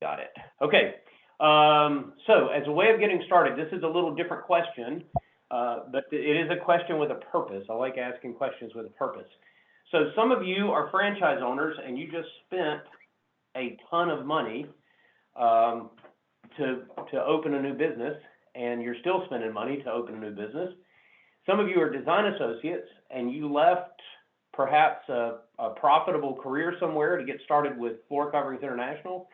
Got it. Okay. So as a way of getting started, this is a little different question, but it is a question with a purpose. I like asking questions with a purpose. So some of you are franchise owners and you just spent a ton of money to open a new business, and you're still spending money to open a new business. Some of you are design associates and you left perhaps a profitable career somewhere to get started with Floor Coverings International.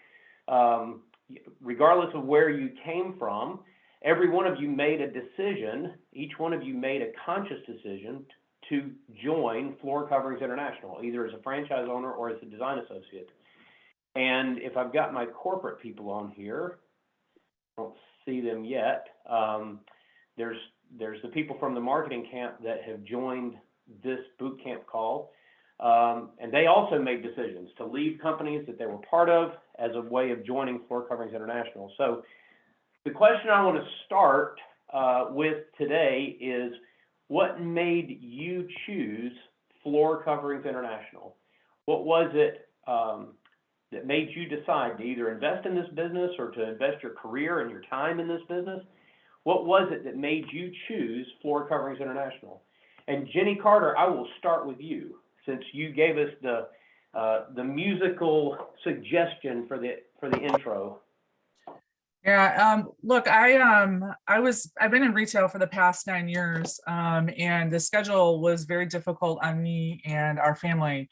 Regardless of where you came from, every one of you made a decision, each one of you made a conscious decision to join Floor Coverings International, either as a franchise owner or as a design associate. And if I've got my corporate people on here, I don't see them yet. There's the people from the marketing camp that have joined this boot camp call. And they also made decisions to leave companies that they were part of as a way of joining Floor Coverings International. So the question I want to start with today is, what made you choose Floor Coverings International? What was it that made you decide to either invest in this business or to invest your career and your time in this business? What was it that made you choose Floor Coverings International? And Jenny Carter, I will start with you, since you gave us the musical suggestion for the intro. Yeah, look, I've been in retail for the past 9 years, and the schedule was very difficult on me and our family.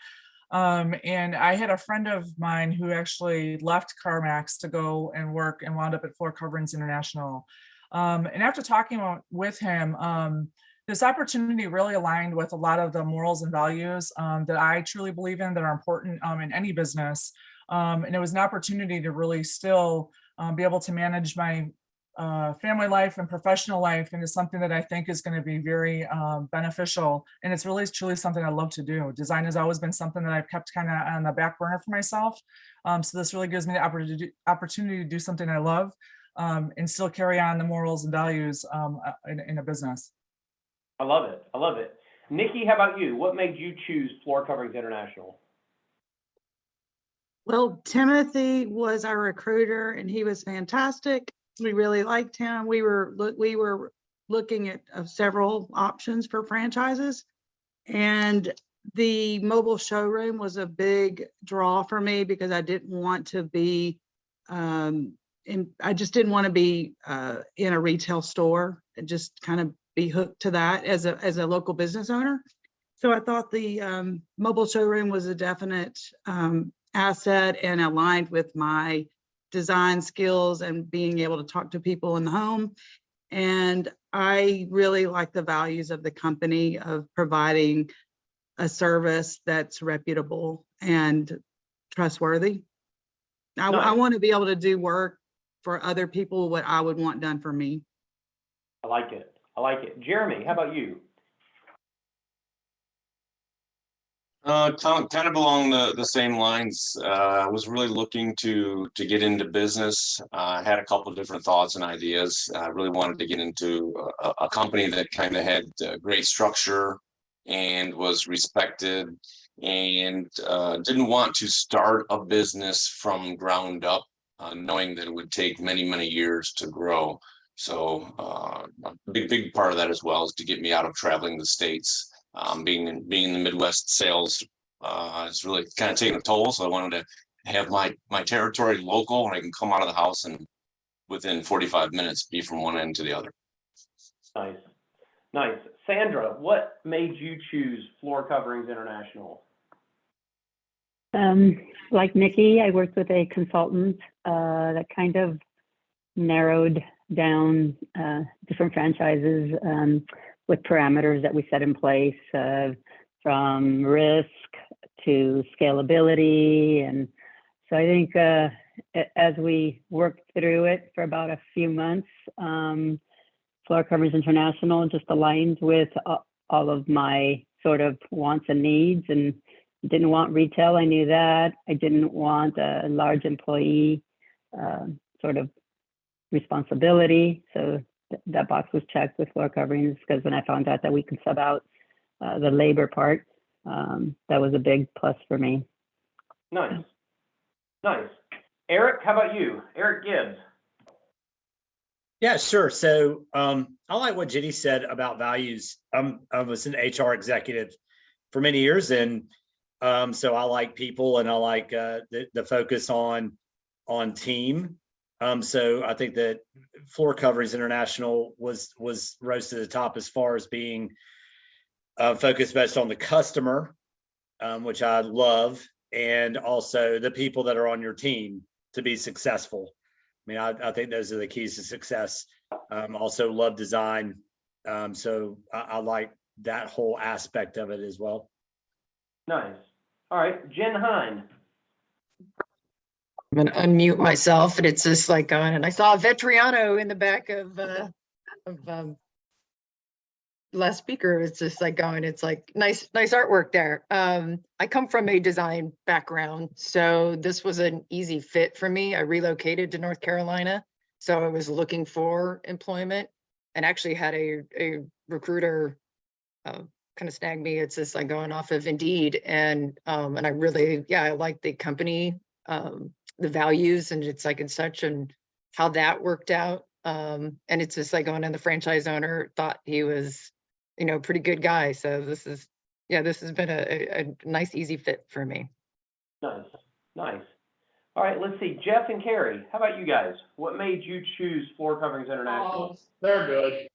And I had a friend of mine who actually left CarMax to go and work and wound up at Floor Coverings International. And after talking with him, this opportunity really aligned with a lot of the morals and values that I truly believe in, that are important in any business. And it was an opportunity to really still be able to manage my family life and professional life into something that I think is going to be very beneficial. And it's really truly something I love to do. Design has always been something that I've kept kind of on the back burner for myself. So this really gives me the opportunity to do something I love and still carry on the morals and values in a business. I love it. I love it. Nikki, how about you? What made you choose Floor Coverings International? Well, Timothy was our recruiter and he was fantastic. We really liked him. We were looking at several options for franchises, and the mobile showroom was a big draw for me because I didn't want to be I just didn't want to be in a retail store and just kind of be hooked to that as a local business owner. So I thought the mobile showroom was a definite asset and aligned with my design skills and being able to talk to people in the home. And I really like the values of the company of providing a service that's reputable and trustworthy. Nice. I want to be able to do work for other people what I would want done for me. I like it. I like it. Jeremy, how about you? Kind of along the same lines. I was really looking to get into business. I had a couple of different thoughts and ideas. I really wanted to get into a company that kind of had great structure and was respected, and didn't want to start a business from ground up, knowing that it would take many, many years to grow. So a big part of that as well is to get me out of traveling the States. Being in the Midwest sales is really kind of taking a toll. So I wanted to have my territory local, and I can come out of the house and within 45 minutes be from one end to the other. Nice. Nice. Sandra, what made you choose Floor Coverings International? Like Nikki, I worked with a consultant that kind of narrowed down different franchises with parameters that we set in place, from risk to scalability. And so I think as we worked through it for about a few months, Floor Coverings International just aligned with all of my sort of wants and needs, and didn't want retail. I knew that. I didn't want a large employee sort of responsibility. So that box was checked with Floor Coverings, because when I found out that we could sub out the labor part, that was a big plus for me. Nice. Nice. Eric, how about you? Eric Gibbs. Yeah, sure. So I like what Jenny said about values. I was an HR executive for many years, and so I like people, and I like the focus on team. So I think that Floor Coverings International was rose to the top as far as being focused best on the customer, which I love, and also the people that are on your team to be successful. I mean, I think those are the keys to success. Also love design. So I like that whole aspect of it as well. Nice. All right, Jen Hine. I'm gonna unmute myself, and it's just like going, and I saw Vetriano in the back of last speaker. It's just like going, it's like nice artwork there. I come from a design background, so this was an easy fit for me. I relocated to North Carolina, so I was looking for employment and actually had a recruiter kind of snag me. It's just like going off of Indeed, and I really, yeah, I like the company, the values, and it's like, it's such, and how that worked out. And it's just like going, and the franchise owner thought he was, you know, pretty good guy. So this is, yeah, this has been a nice, easy fit for me. Nice, nice. All right, let's see, Jeff and Carrie, how about you guys? What made you choose Floor Coverings International? They're good.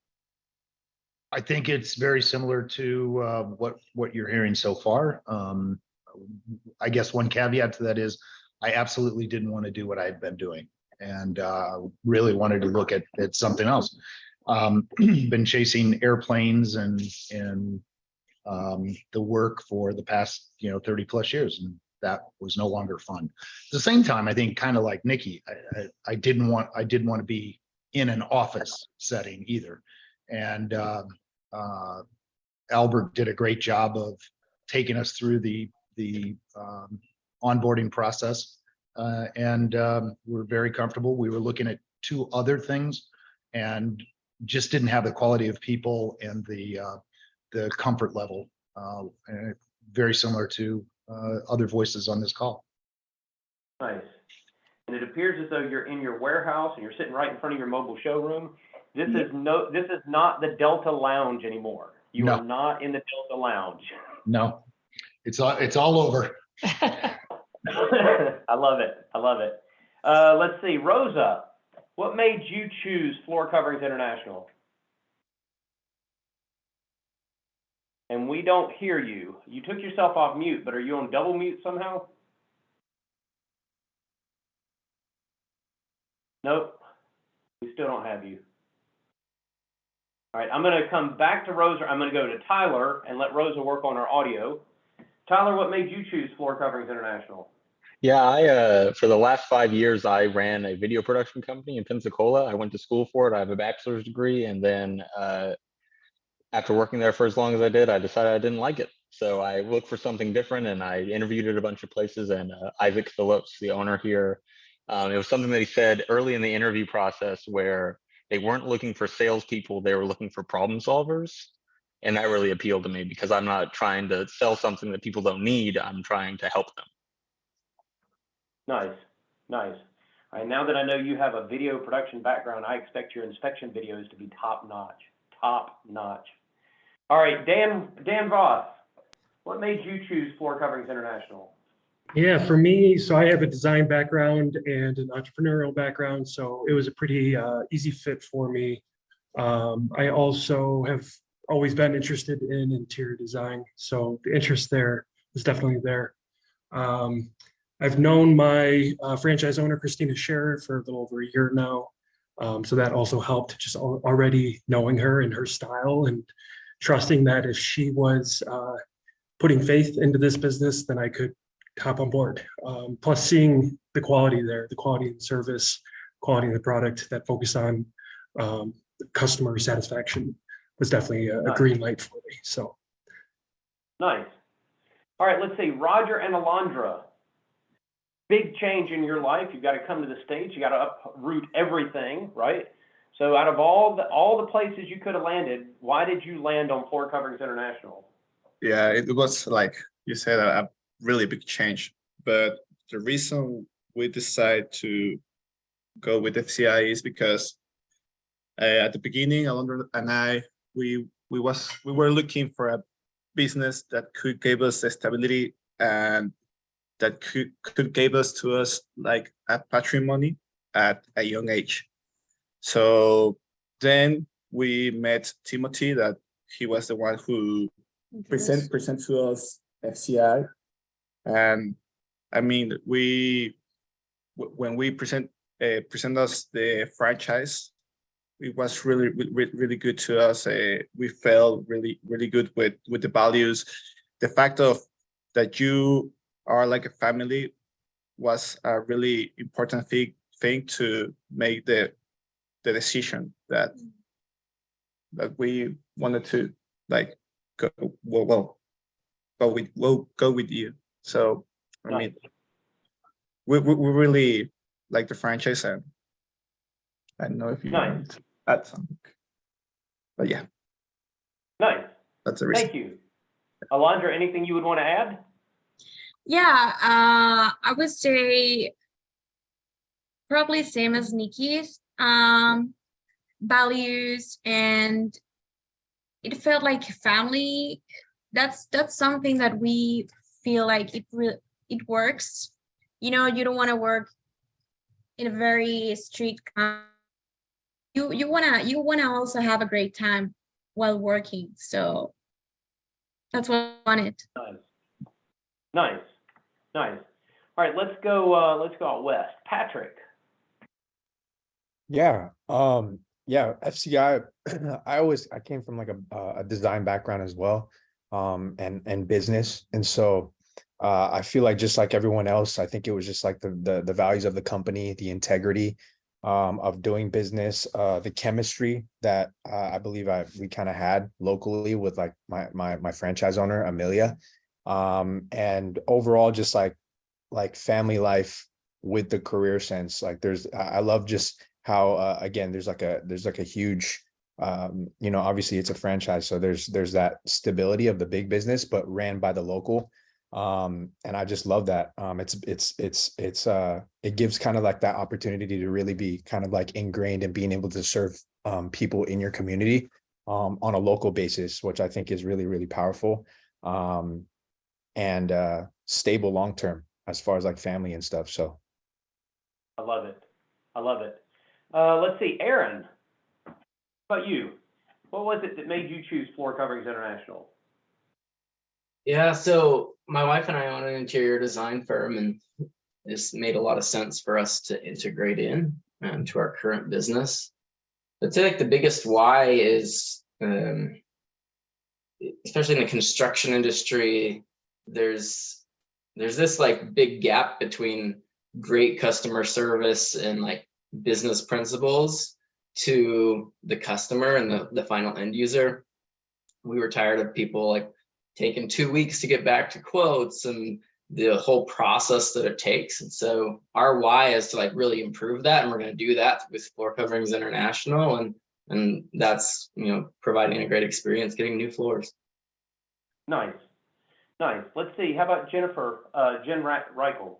I think it's very similar to what you're hearing so far. I guess one caveat to that is I absolutely didn't want to do what I had been doing, and really wanted to look at something else. Been chasing airplanes and the work for the past 30 plus years, and that was no longer fun. At the same time, I think kind of like Nikki, I didn't want to be in an office setting either. And Albert did a great job of taking us through the onboarding process, and we're very comfortable. We were looking at 2 other things and just didn't have the quality of people and the comfort level, and very similar to other voices on this call. Nice. And it appears as though you're in your warehouse and you're sitting right in front of your mobile showroom. This is not the Delta Lounge anymore. You are not in the Delta Lounge. No, it's all over. I love it. I love it. Let's see, Rosa, what made you choose Floor Coverings International? And we don't hear you. You took yourself off mute, but are you on double mute somehow? Nope. We still don't have you. All right, I'm going to come back to Rosa. I'm going to go to Tyler and let Rosa work on our audio. Tyler, what made you choose Floor Coverings International? Yeah, I for the last 5 years, I ran a video production company in Pensacola. I went to school for it. I have a bachelor's degree, and then after working there for as long as I did, I decided I didn't like it. So I looked for something different, and I interviewed at a bunch of places. And Isaac Phillips, the owner here, it was something that he said early in the interview process where they weren't looking for salespeople; they were looking for problem solvers. And that really appealed to me because I'm not trying to sell something that people don't need. I'm trying to help them. Nice, nice. All right, now that I know you have a video production background, I expect your inspection videos to be top notch, top notch. All right, Dan Voss, what made you choose Floor Coverings International? Yeah, for me, so I have a design background and an entrepreneurial background, so it was a pretty easy fit for me. I also have always been interested in interior design, so the interest there is definitely there. I've known my franchise owner, Christina Scherer, for a little over a year now. So that also helped, just already knowing her and her style and trusting that if she was putting faith into this business, then I could hop on board. Plus seeing the quality there, the quality and service, quality of the product, that focus on customer satisfaction was definitely a green light for me. So. Nice. All right, let's see, Roger and Alondra. Big change in your life. You've got to come to the States. You got to uproot everything, right? So out of all the places you could have landed, why did you land on Floor Coverings International? Yeah, it was like you said, a really big change. But the reason we decided to go with FCI is because at the beginning, Alondra and I, we were looking for a business that could give us the stability and that could give us to us like a patrimony at a young age. So then we met Timothy, that he was the one who present to us FCI. And I mean, when we present us the franchise, it was really good to us. We felt really good with the values. The fact of that you are like a family was a really important thing to make the decision that we wanted to like go with you. So I mean, we really like the franchise, and I don't know if you want to add something, but yeah. Nice. That's the reason. Thank you. Alondra, anything you would want to add? Yeah, I would say probably same as Nikki's values, and it felt like family. That's something that we feel like it works. You know, you don't want to work in a very strict. You wanna also have a great time while working. So that's what I wanted. Nice. All right, let's go out west. Patrick. Yeah. Yeah, FCI, I came from like a design background as well, and business. And so I feel like just like everyone else, I think it was just like the values of the company, the integrity of doing business, the chemistry that I believe we kind of had locally with like my franchise owner, Amelia. And overall just like family life with the career sense. Like I love just how again there's like a huge obviously it's a franchise, so there's that stability of the big business but ran by the local, and I just love that. It gives kind of like that opportunity to really be kind of like ingrained in being able to serve people in your community on a local basis, which I think is really powerful, and stable long term as far as like family and stuff. So I love it. Let's see, Aaron, how about you? What was it that made you choose Floor Coverings International? Yeah, so my wife and I own an interior design firm, and this made a lot of sense for us to integrate in to our current business. I'd say like the biggest why is, especially in the construction industry, there's this like big gap between great customer service and like business principles to the customer and the final end user. We were tired of people like taking 2 weeks to get back to quotes and the whole process that it takes. And so our why is to like really improve that, and we're going to do that with Floor Coverings International, and that's, you know, providing a great experience, getting new floors. Nice. Let's see, how about Jennifer, Jen Reichel?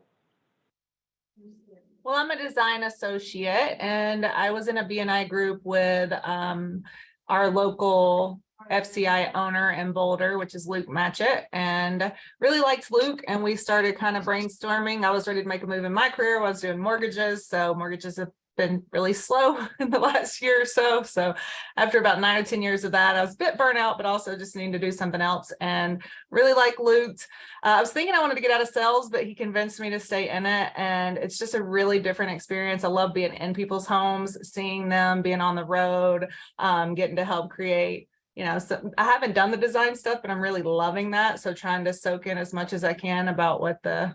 Well, I'm a design associate, and I was in a B&I group with our local FCI owner in Boulder, which is Luke Matchett, and really liked Luke. And we started kind of brainstorming. I was ready to make a move in my career. I was doing mortgages, so mortgages have been really slow in the last year or so. So after about 9 or 10 years of that, I was a bit burnt out, but also just needing to do something else, and really like Luke. I was thinking I wanted to get out of sales, but he convinced me to stay in it. And it's just a really different experience. I love being in people's homes, seeing them, being on the road, getting to help create, so I haven't done the design stuff, but I'm really loving that. So trying to soak in as much as I can about what the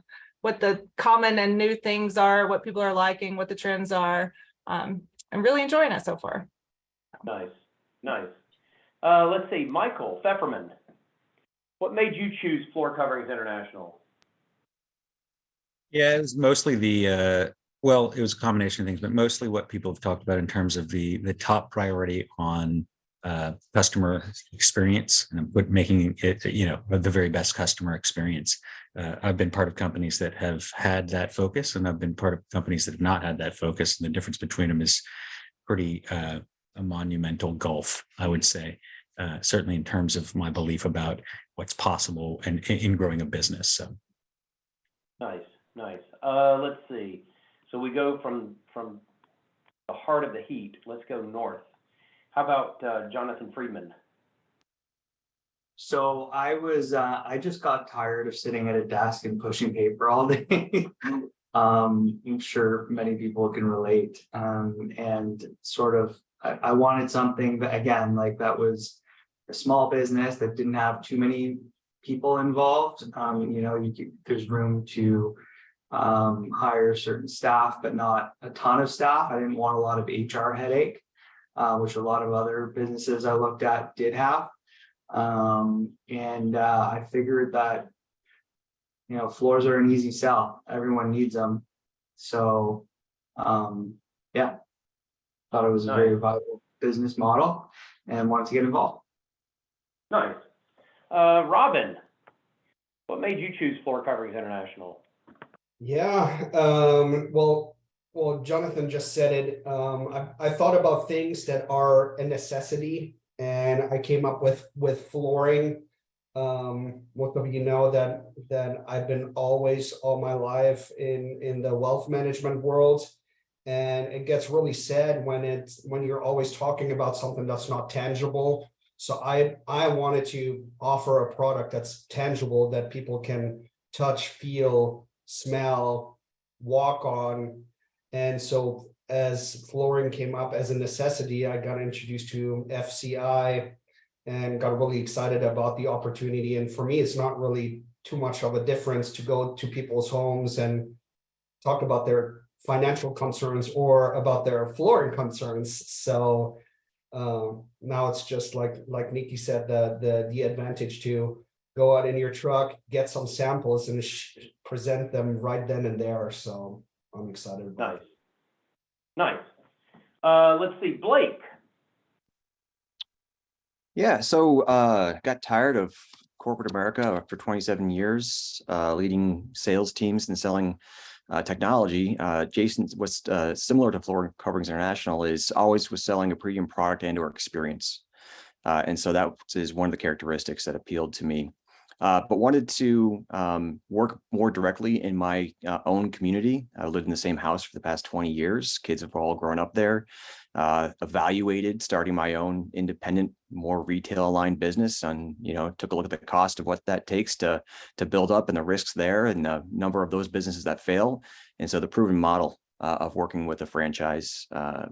common and new things are, what people are liking, what the trends are. I'm really enjoying it so far. Nice. Let's see, Michael Pfefferman, what made you choose Floor Coverings International? Yeah, it was mostly it was a combination of things, but mostly what people have talked about in terms of the top priority on customer experience and making it, the very best customer experience. I've been part of companies that have had that focus, and I've been part of companies that have not had that focus. And the difference between them is pretty a monumental gulf, I would say. Certainly in terms of my belief about what's possible and in growing a business. So Nice. Let's see. So we go from the heart of the heat. Let's go north. How about Jonathan Friedman? So I just got tired of sitting at a desk and pushing paper all day. I'm sure many people can relate. And sort of, I wanted something that, again, like that was a small business that didn't have too many people involved. There's room to hire certain staff, but not a ton of staff. I didn't want a lot of HR headache, which a lot of other businesses I looked at did have. I figured that, floors are an easy sell. Everyone needs them. So, yeah, thought it was a very viable business model and wanted to get involved. Nice. Robin, what made you choose Floor Coverings International? Yeah, well, Jonathan just said it. I thought about things that are a necessity, and I came up with flooring. Most of you know that I've been always all my life in the wealth management world, and it gets really sad when you're always talking about something that's not tangible. So I wanted to offer a product that's tangible, that people can touch, feel, smell, walk on. And so as flooring came up as a necessity, I got introduced to FCI and got really excited about the opportunity. And for me, it's not really too much of a difference to go to people's homes and talk about their financial concerns or about their flooring concerns. So now it's just like Nikki said, the advantage to go out in your truck, get some samples, and present them right then and there. So I'm excited about it. Nice. Let's see, Blake. Yeah, so got tired of corporate America after 27 years, leading sales teams and selling technology. Jason was similar to Floor Coverings International, is always was selling a premium product and or experience. And so that is one of the characteristics that appealed to me. But wanted to work more directly in my own community. I lived in the same house for the past 20 years. Kids have all grown up there. Evaluated starting my own independent, more retail aligned business, and took a look at the cost of what that takes to build up and the risks there and the number of those businesses that fail. And so the proven model of working with a franchise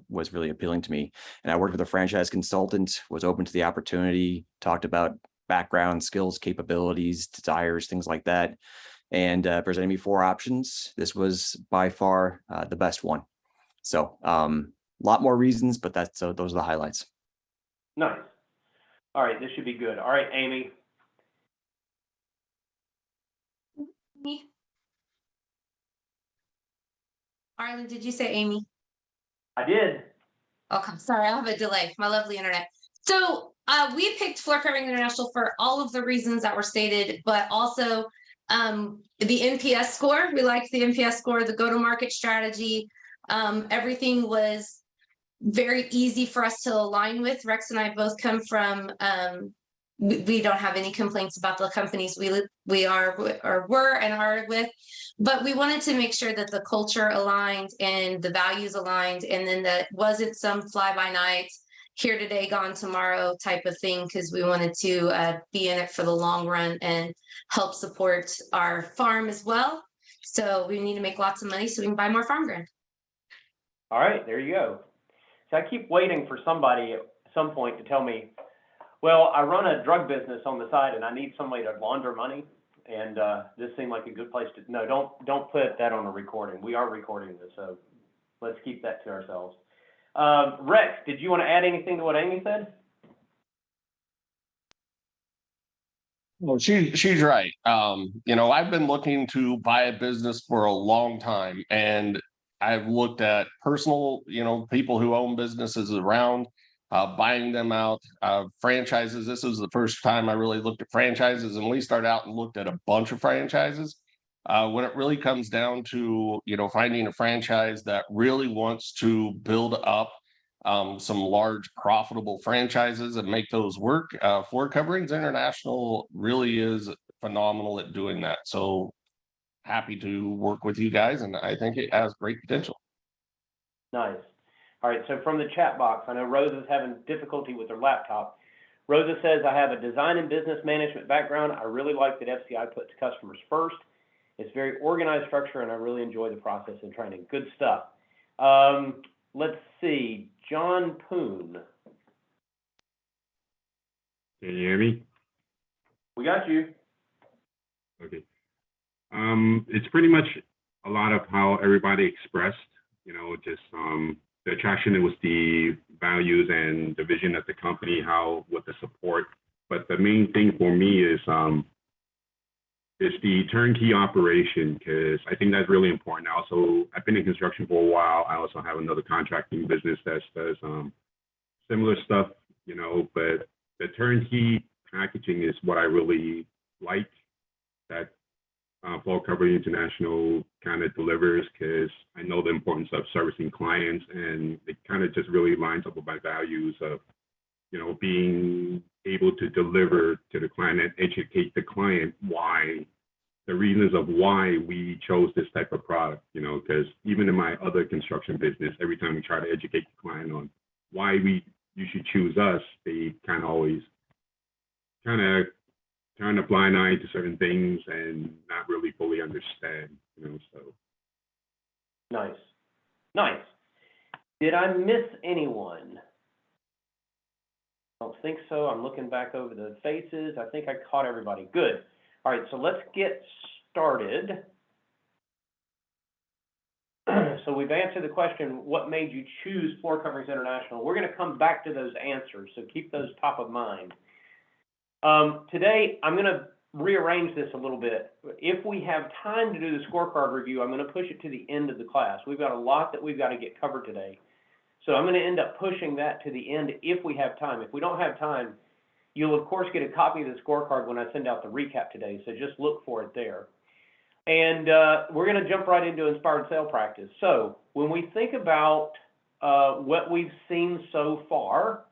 was really appealing to me. And I worked with a franchise consultant, was open to the opportunity, talked about background, skills, capabilities, desires, things like that, and presented me 4 options. This was by far the best one. So a lot more reasons, but those are the highlights. Nice. All right, this should be good. All right, Amy. Me. Arlen, did you say Amy? I did. Okay, sorry, I have a delay. My lovely internet. So we picked Floor Covering International for all of the reasons that were stated, but also the NPS score. We liked the NPS score, the go-to-market strategy. Everything was very easy for us to align with. Rex and I both come from, we don't have any complaints about the companies we are or were and are with, but we wanted to make sure that the culture aligned and the values aligned, and then that wasn't some fly-by-night, here today, gone tomorrow type of thing, because we wanted to be in it for the long run and help support our farm as well. So we need to make lots of money so we can buy more farm ground. All right, there you go. So I keep waiting for somebody at some point to tell me, well, I run a drug business on the side and I need somebody to launder money. And this seemed like a good place to, no, don't put that on a recording. We are recording this, so let's keep that to ourselves. Rex, did you want to add anything to what Amy said? Well, she's right. I've been looking to buy a business for a long time, and I've looked at personal, people who own businesses around. buying them out. Franchises, this was the first time I really looked at franchises, and we started out and looked at a bunch of franchises. When it really comes down to, finding a franchise that really wants to build up some large profitable franchises and make those work, Floor Coverings International really is phenomenal at doing that. So happy to work with you guys, and I think it has great potential. Nice. All right, so from the chat box, I know Rosa's having difficulty with her laptop. Rosa says, I have a design and business management background. I really like that FCI puts customers first. It's very organized structure, and I really enjoy the process and training. Good stuff. Let's see, John Poon. Can you hear me? We got you. Okay. It's pretty much a lot of how everybody expressed, just the attraction was the values and the vision of the company, with the support. But the main thing for me is the turnkey operation, because I think that's really important. Also, I've been in construction for a while. I also have another contracting business that does similar stuff, but the turnkey packaging is what I really like, that Floor Covering International kind of delivers, because I know the importance of servicing clients, and it kind of just really lines up with my values of, being able to deliver to the client and educate the client the reasons of why we chose this type of product, because even in my other construction business, every time we try to educate the client on why you should choose us, they kind of always turn a blind eye to certain things and not really fully understand, so. Nice. Nice. Did I miss anyone? I don't think so. I'm looking back over the faces. I think I caught everybody. Good. All right, so let's get started. So we've answered the question, what made you choose Floor Coverings International? We're going to come back to those answers, so keep those top of mind. Today, I'm going to rearrange this a little bit. If we have time to do the scorecard review, I'm going to push it to the end of the class. We've got a lot that we've got to get covered today. So I'm going to end up pushing that to the end if we have time. If we don't have time, you'll of course get a copy of the scorecard when I send out the recap today, so just look for it there. And we're going to jump right into inspired sale practice. So when we think about what we've seen so far,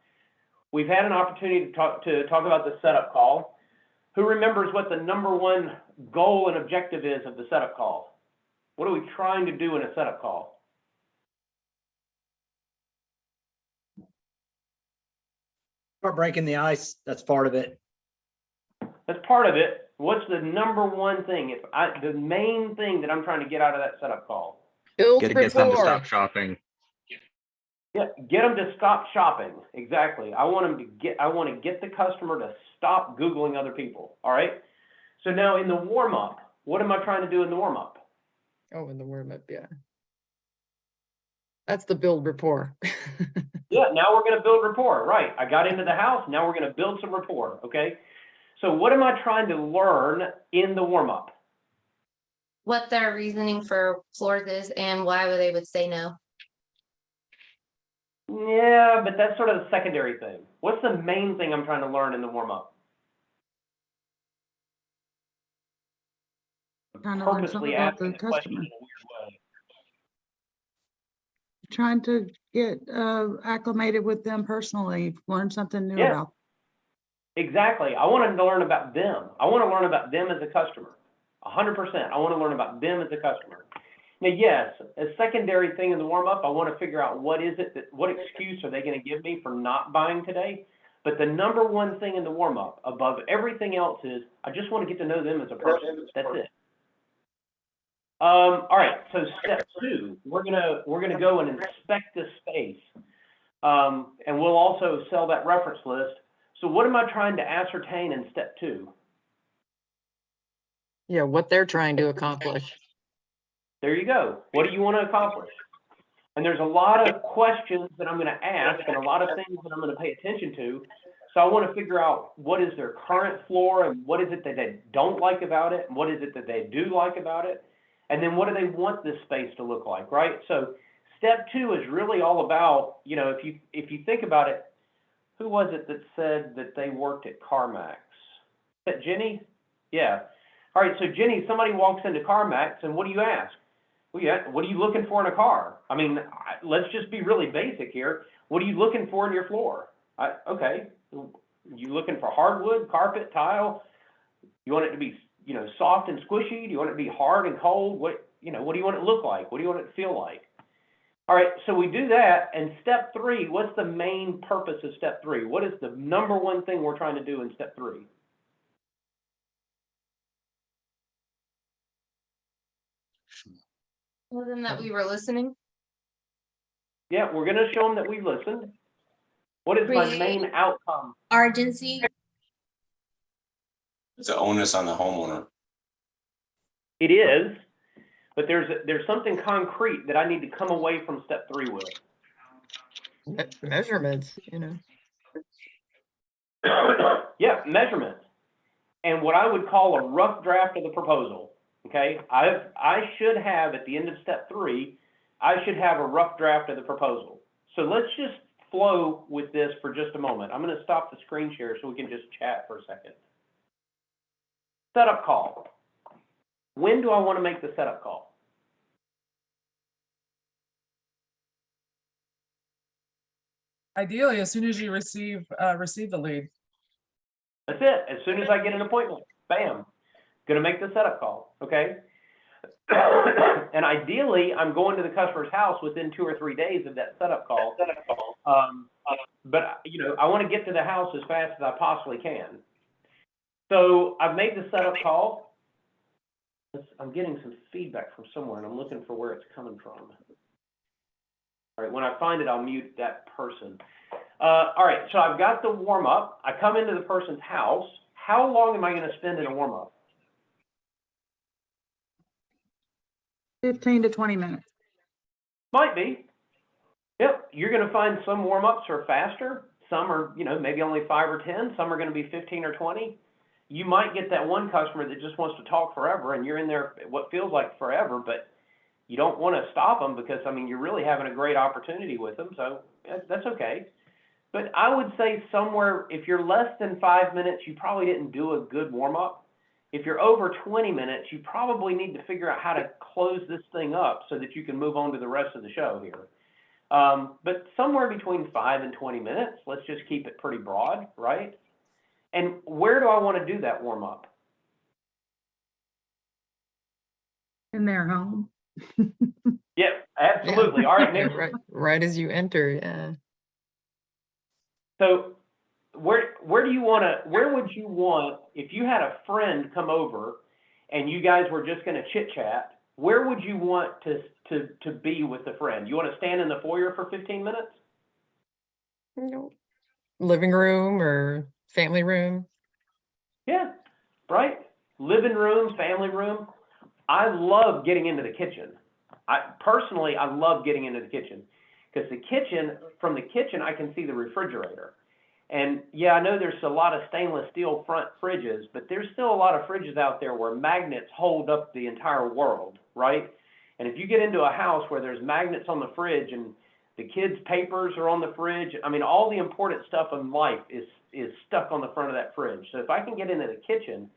we've had an opportunity to talk about the setup call. Who remembers what the number one goal and objective is of the setup call? What are we trying to do in a setup call? Start breaking the ice. That's part of it. That's part of it. What's the number one thing? The main thing that I'm trying to get out of that setup call? Build Get them to stop shopping. Yeah, get them to stop shopping. Exactly. I want to get the customer to stop Googling other people. All right. So now in the warm up, what am I trying to do in the warm up? Oh, in the warm up, yeah. That's the build rapport. Yeah, now we're going to build rapport. Right. I got into the house. Now we're going to build some rapport. Okay. So what am I trying to learn in the warm up? What their reasoning for floors is and why they would say no. Yeah, but that's sort of the secondary thing. What's the main thing I'm trying to learn in the warm up? Trying to learn something about the customer. Trying to get acclimated with them personally, learn something new about them. Exactly. I want to learn about them. I want to learn about them as a customer. 100%. I want to learn about them as a customer. Now, yes, a secondary thing in the warm-up, I want to figure out what excuse are they going to give me for not buying today. But the number one thing in the warm-up, above everything else, is I just want to get to know them as a person. That's it. All right. So step 2, we're gonna go and inspect the space, and we'll also sell that reference list. So what am I trying to ascertain in step 2? Yeah, what they're trying to accomplish. There you go. What do you want to accomplish? And there's a lot of questions that I'm going to ask and a lot of things that I'm going to pay attention to. So I want to figure out what is their current floor and what is it that they don't like about it and what is it that they do like about it. And then what do they want this space to look like, right? So step 2 is really all about, if you think about it, who was it that said that they worked at CarMax? Is that Jenny? Yeah. All right, so Jenny, somebody walks into CarMax and what do you ask? Well, yeah, what are you looking for in a car? I mean, let's just be really basic here. What are you looking for in your floor? Okay, you looking for hardwood, carpet, tile? You want it to be, you know, soft and squishy? Do you want it to be hard and cold? What, you know, what do you want it to look like? What do you want it to feel like? All right, so we do that, and step 3, what's the main purpose of step 3? What is the number one thing we're trying to do in step 3? Wasn't that we were listening? Yeah, we're gonna show them that we listened. What is my main outcome? Urgency. It's an onus on the homeowner. It is, but there's something concrete that I need to come away from step 3 with. Measurements, you know. Yeah, measurements. And what I would call a rough draft of the proposal. Okay, I should have at the end of step 3, I should have a rough draft of the proposal. So let's just flow with this for just a moment. I'm going to stop the screen share so we can just chat for a second. Setup call. When do I want to make the setup call? Ideally, as soon as you receive the lead. That's it. As soon as I get an appointment, bam, gonna make the setup call, okay? And ideally, I'm going to the customer's house within 2 or 3 days of that setup call. But you know, I want to get to the house as fast as I possibly can. So I've made the setup call. I'm getting some feedback from somewhere, and I'm looking for where it's coming from. All right, when I find it, I'll mute that person. All right, so I've got the warm-up. I come into the person's house. How long am I going to spend in a warm-up? 15 to 20 minutes. Might be. Yep, you're going to find some warm-ups are faster. Some are, you know, maybe only 5 or 10. Some are going to be 15 or 20. You might get that one customer that just wants to talk forever, and you're in there what feels like forever, but you don't want to stop them because, I mean, you're really having a great opportunity with them, so that's okay. But I would say somewhere, if you're less than 5 minutes, you probably didn't do a good warm-up. If you're over 20 minutes, you probably need to figure out how to close this thing up so that you can move on to the rest of the show here. But somewhere between 5 and 20 minutes, let's just keep it pretty broad, right? And where do I want to do that warm-up? In their home. Yeah, absolutely. Yeah. All right, Yeah, Nick. right as you enter, yeah. So where do you want to, where would you want, if you had a friend come over and you guys were just going to chit chat, where would you want to be with the friend? You want to stand in the foyer for 15 minutes? No. Living room or family room? Yeah, right. Living room, family room. I love getting into the kitchen. Personally, I love getting into the kitchen because from the kitchen, I can see the refrigerator. And yeah, I know there's a lot of stainless steel front fridges, but there's still a lot of fridges out there where magnets hold up the entire world, right? And if you get into a house where there's magnets on the fridge and the kids' papers are on the fridge, I mean, all the important stuff in life is stuck on the front of that fridge. So if I can get into the kitchen,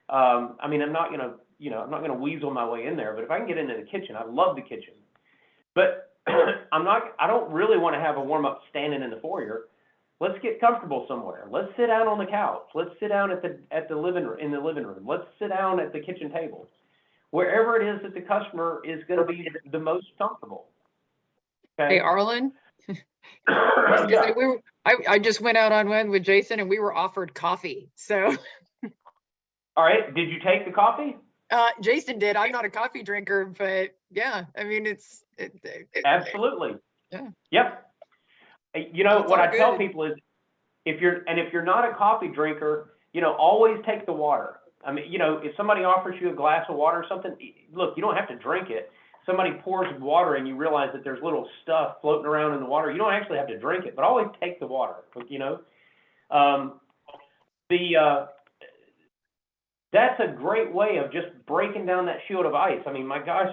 I mean, I'm not gonna weasel my way in there, but if I can get into the kitchen, I love the kitchen. But I don't really want to have a warm-up standing in the foyer. Let's get comfortable somewhere. Let's sit down on the couch. Let's sit down in the living room. Let's sit down at the kitchen table. Wherever it is that the customer is going to be the most comfortable. Okay. Hey, Arlen? Yeah. I just went out on one with Jason and we were offered coffee, so. All right, did you take the coffee? Jason did. I'm not a coffee drinker, but yeah, I mean, Absolutely. Yeah. Yep. You know, It's what all I tell good. people is if you're not a coffee drinker, you know, always take the water. I mean, you know, if somebody offers you a glass of water or something, look, you don't have to drink it. Somebody pours water and you realize that there's little stuff floating around in the water. You don't actually have to drink it, but always take the water, you know. That's a great way of just breaking down that shield of ice. I mean, my gosh,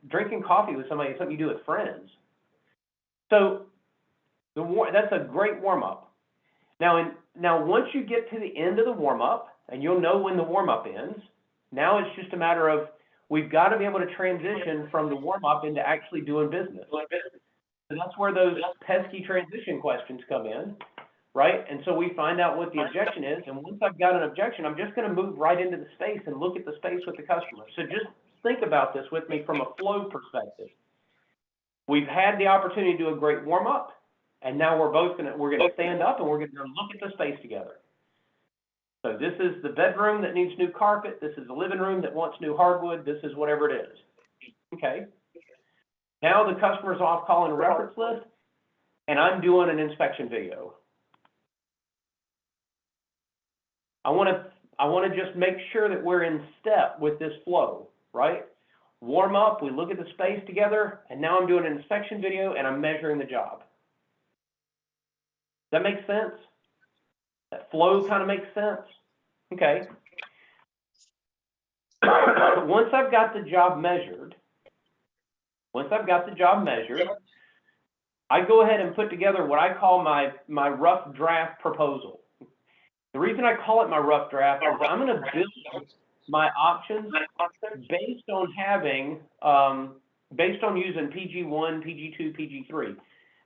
drinking coffee with somebody is something you do with friends. So that's a great warm-up. Now, once you get to the end of the warm-up, and you'll know when the warm-up ends, now it's just a matter of, we've got to be able to transition from the warm-up into actually doing business. So that's where those pesky transition questions come in, right? And so we find out what the objection is, and once I've got an objection, I'm just going to move right into the space and look at the space with the customer. So just think about this with me from a flow perspective. We've had the opportunity to do a great warm-up, and now we're gonna stand up and we're gonna look at the space together. So this is the bedroom that needs new carpet. This is the living room that wants new hardwood. This is whatever it is. Okay. Now the customer's off calling a reference list, and I'm doing an inspection video. I want to just make sure that we're in step with this flow, right? Warm up, we look at the space together, and now I'm doing an inspection video and I'm measuring the job. Does that make sense? That flow kind of makes sense? Okay. Once I've got the job measured, I go ahead and put together what I call my rough draft proposal. The reason I call it my rough draft is I'm going to build my options based on using PG1, PG2, PG3.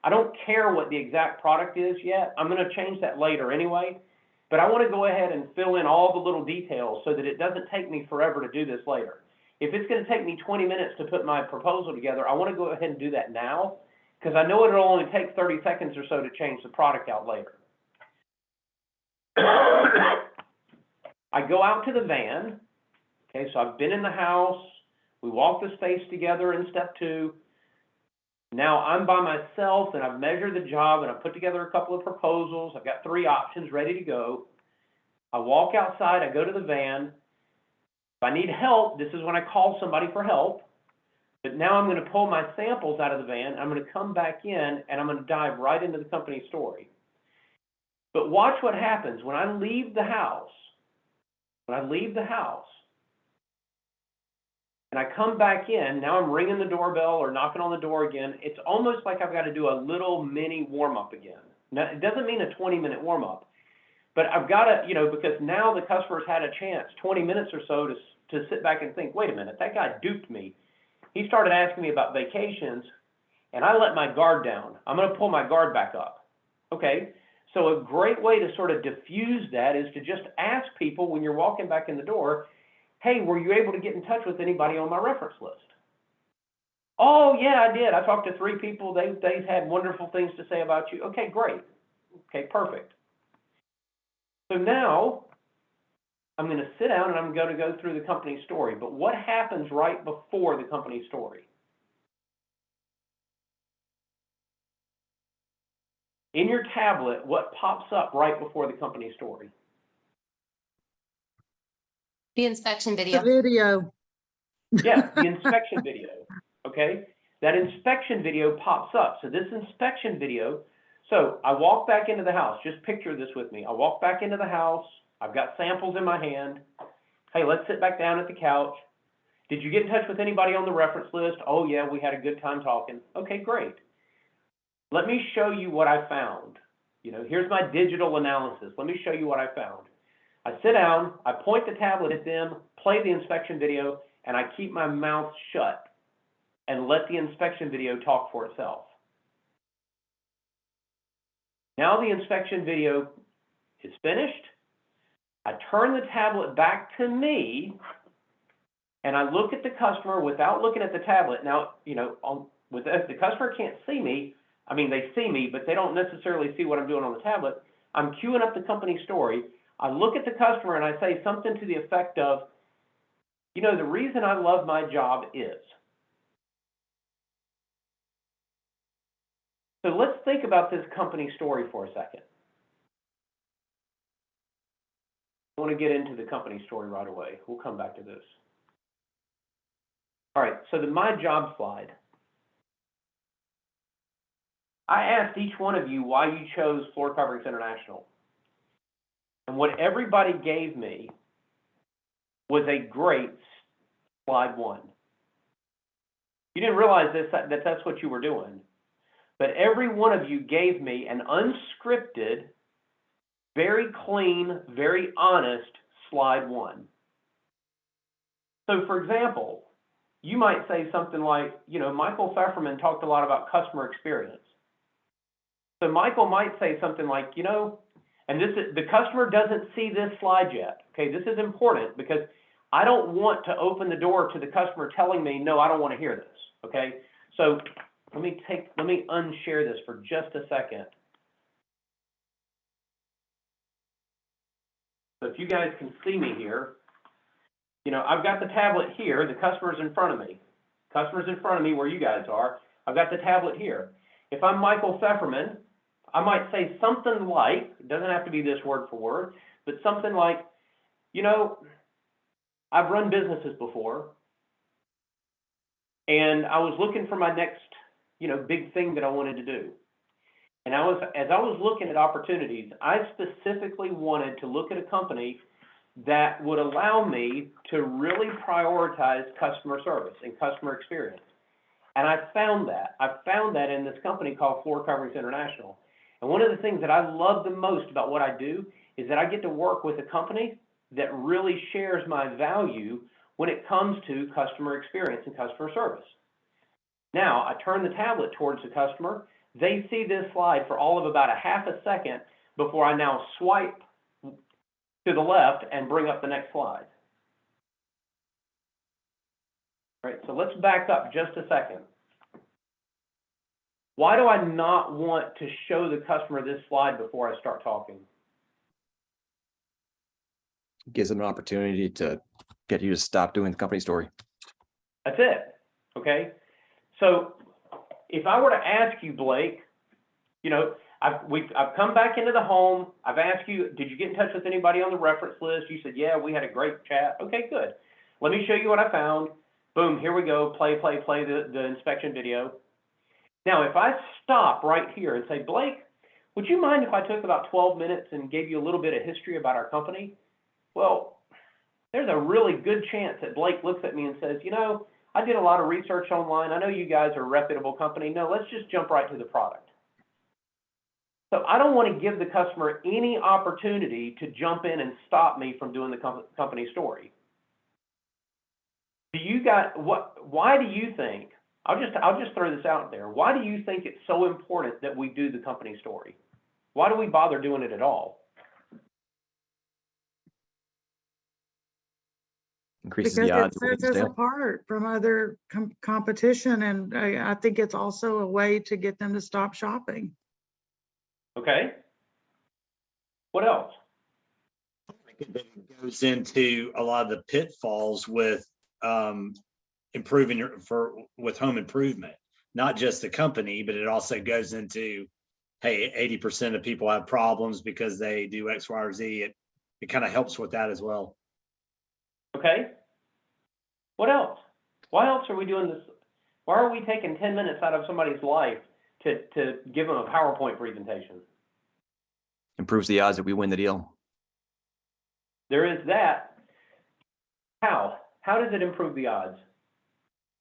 I don't care what the exact product is yet. I'm going to change that later anyway, but I want to go ahead and fill in all the little details so that it doesn't take me forever to do this later. If it's going to take me 20 minutes to put my proposal together, I want to go ahead and do that now, because I know it'll only take 30 seconds or so to change the product out later. I go out to the van. Okay, so I've been in the house. We walk the space together in step 2. Now I'm by myself and I've measured the job and I've put together a couple of proposals. I've got 3 options ready to go. I walk outside, I go to the van. If I need help, this is when I call somebody for help. But now I'm going to pull my samples out of the van. I'm going to come back in and I'm going to dive right into the company story. But watch what happens when I leave the house. And I come back in, now I'm ringing the doorbell or knocking on the door again. It's almost like I've got to do a little mini warm-up again. Now, it doesn't mean a 20-minute warm-up, but I've got to, because now the customer's had a chance, 20 minutes or so, to sit back and think, wait a minute, that guy duped me. He started asking me about vacations, and I let my guard down. I'm going to pull my guard back up. Okay, so a great way to sort of diffuse that is to just ask people when you're walking back in the door, hey, were you able to get in touch with anybody on my reference list? Oh, yeah, I did. I talked to 3 people. They had wonderful things to say about you. Okay, great. Okay, perfect. So now I'm going to sit down and I'm going to go through the company story. But what happens right before the company story? In your tablet, what pops up right before the company story? The inspection video. The video. Yeah, the inspection video, okay? That inspection video pops up. So this inspection video, so I walk back into the house. Just picture this with me. I walk back into the house. I've got samples in my hand. Hey, let's sit back down at the couch. Did you get in touch with anybody on the reference list? Oh, yeah, we had a good time talking. Okay, great. Let me show you what I found. Here's my digital analysis. Let me show you what I found. I sit down, I point the tablet at them, play the inspection video, and I keep my mouth shut and let the inspection video talk for itself. Now the inspection video is finished. I turn the tablet back to me, and I look at the customer without looking at the tablet. Now, the customer can't see me. I mean, they see me, but they don't necessarily see what I'm doing on the tablet. I'm queuing up the company story. I look at the customer and I say something to the effect of, the reason I love my job is. So let's think about this company story for a second. I want to get into the company story right away. We'll come back to this. All right, so the My Job slide. I asked each one of you why you chose Floor Coverings International. And what everybody gave me was a great slide 1. You didn't realize that's what you were doing. But every one of you gave me an unscripted Very clean, very honest slide one. So for example, you might say something like, you know, Michael Pfefferman talked a lot about customer experience. So Michael might say something like, you know, and this is, the customer doesn't see this slide yet. Okay, this is important because I don't want to open the door to the customer telling me, no, I don't want to hear this. Okay, so let me unshare this for just a second. So if you guys can see me here, you know, I've got the tablet here, the customer's in front of me. Customer's in front of me where you guys are. I've got the tablet here. If I'm Michael Pfefferman, I might say something like, it doesn't have to be this word for word, but something like, you know, I've run businesses before, and I was looking for my next, you know, big thing that I wanted to do. And as I was looking at opportunities, I specifically wanted to look at a company that would allow me to really prioritize customer service and customer experience. And I found that. I found that in this company called Floor Coverings International. And one of the things that I love the most about what I do is that I get to work with a company that really shares my value when it comes to customer experience and customer service. Now, I turn the tablet towards the customer. They see this slide for all of about a half a second before I now swipe to the left and bring up the next slide. All right, so let's back up just a second. Why do I not want to show the customer this slide before I start talking? Gives them an opportunity to get you to stop doing the company story. That's it, okay? So if I were to ask you, Blake, you know, I've come back into the home. I've asked you, did you get in touch with anybody on the reference list? You said, yeah, we had a great chat. Okay, good. Let me show you what I found. Boom, here we go. Play the inspection video. Now, if I stop right here and say, Blake, would you mind if I took about 12 minutes and gave you a little bit of history about our company? Well, there's a really good chance that Blake looks at me and says, you know, I did a lot of research online. I know you guys are a reputable company. No, let's just jump right to the product. So I don't want to give the customer any opportunity to jump in and stop me from doing the company story. Why do you think, I'll just throw this out there. Why do you think it's so important that we do the company story? Why do we bother doing it at all? Increases Because the it odds of sets winning us sale. apart from other competition, and I think it's also a way to get them to stop shopping. Okay. What else? It goes into a lot of the pitfalls with improving with home improvement, not just the company, but it also goes into, hey, 80% of people have problems because they do X, Y, or Z. It kind of helps with that as well. Okay. What else? Why else are we doing this? Why are we taking 10 minutes out of somebody's life to give them a PowerPoint presentation? Improves the odds that we win the deal. There is that. How? How does it improve the odds?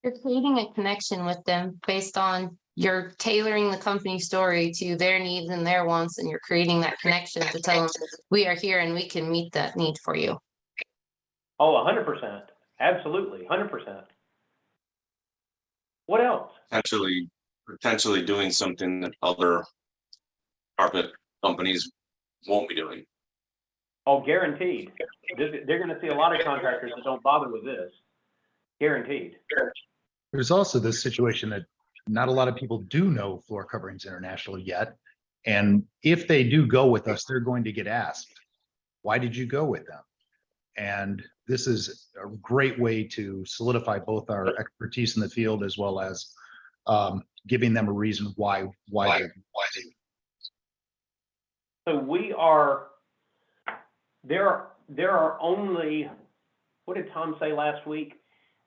You're creating a connection with them based on you're tailoring the company story to their needs and their wants, and you're creating that connection to tell them we are here and we can meet that need for you. Oh, 100%. Absolutely, 100%. What else? Potentially doing something that other carpet companies won't be doing. Oh, guaranteed. They're going to see a lot of contractors that don't bother with this. Guaranteed. There's also this situation that not a lot of people do know Floor Coverings International yet. And if they do go with us, they're going to get asked, why did you go with them? And this is a great way to solidify both our expertise in the field as well as giving them a reason why they. So there are only, what did Tom say last week?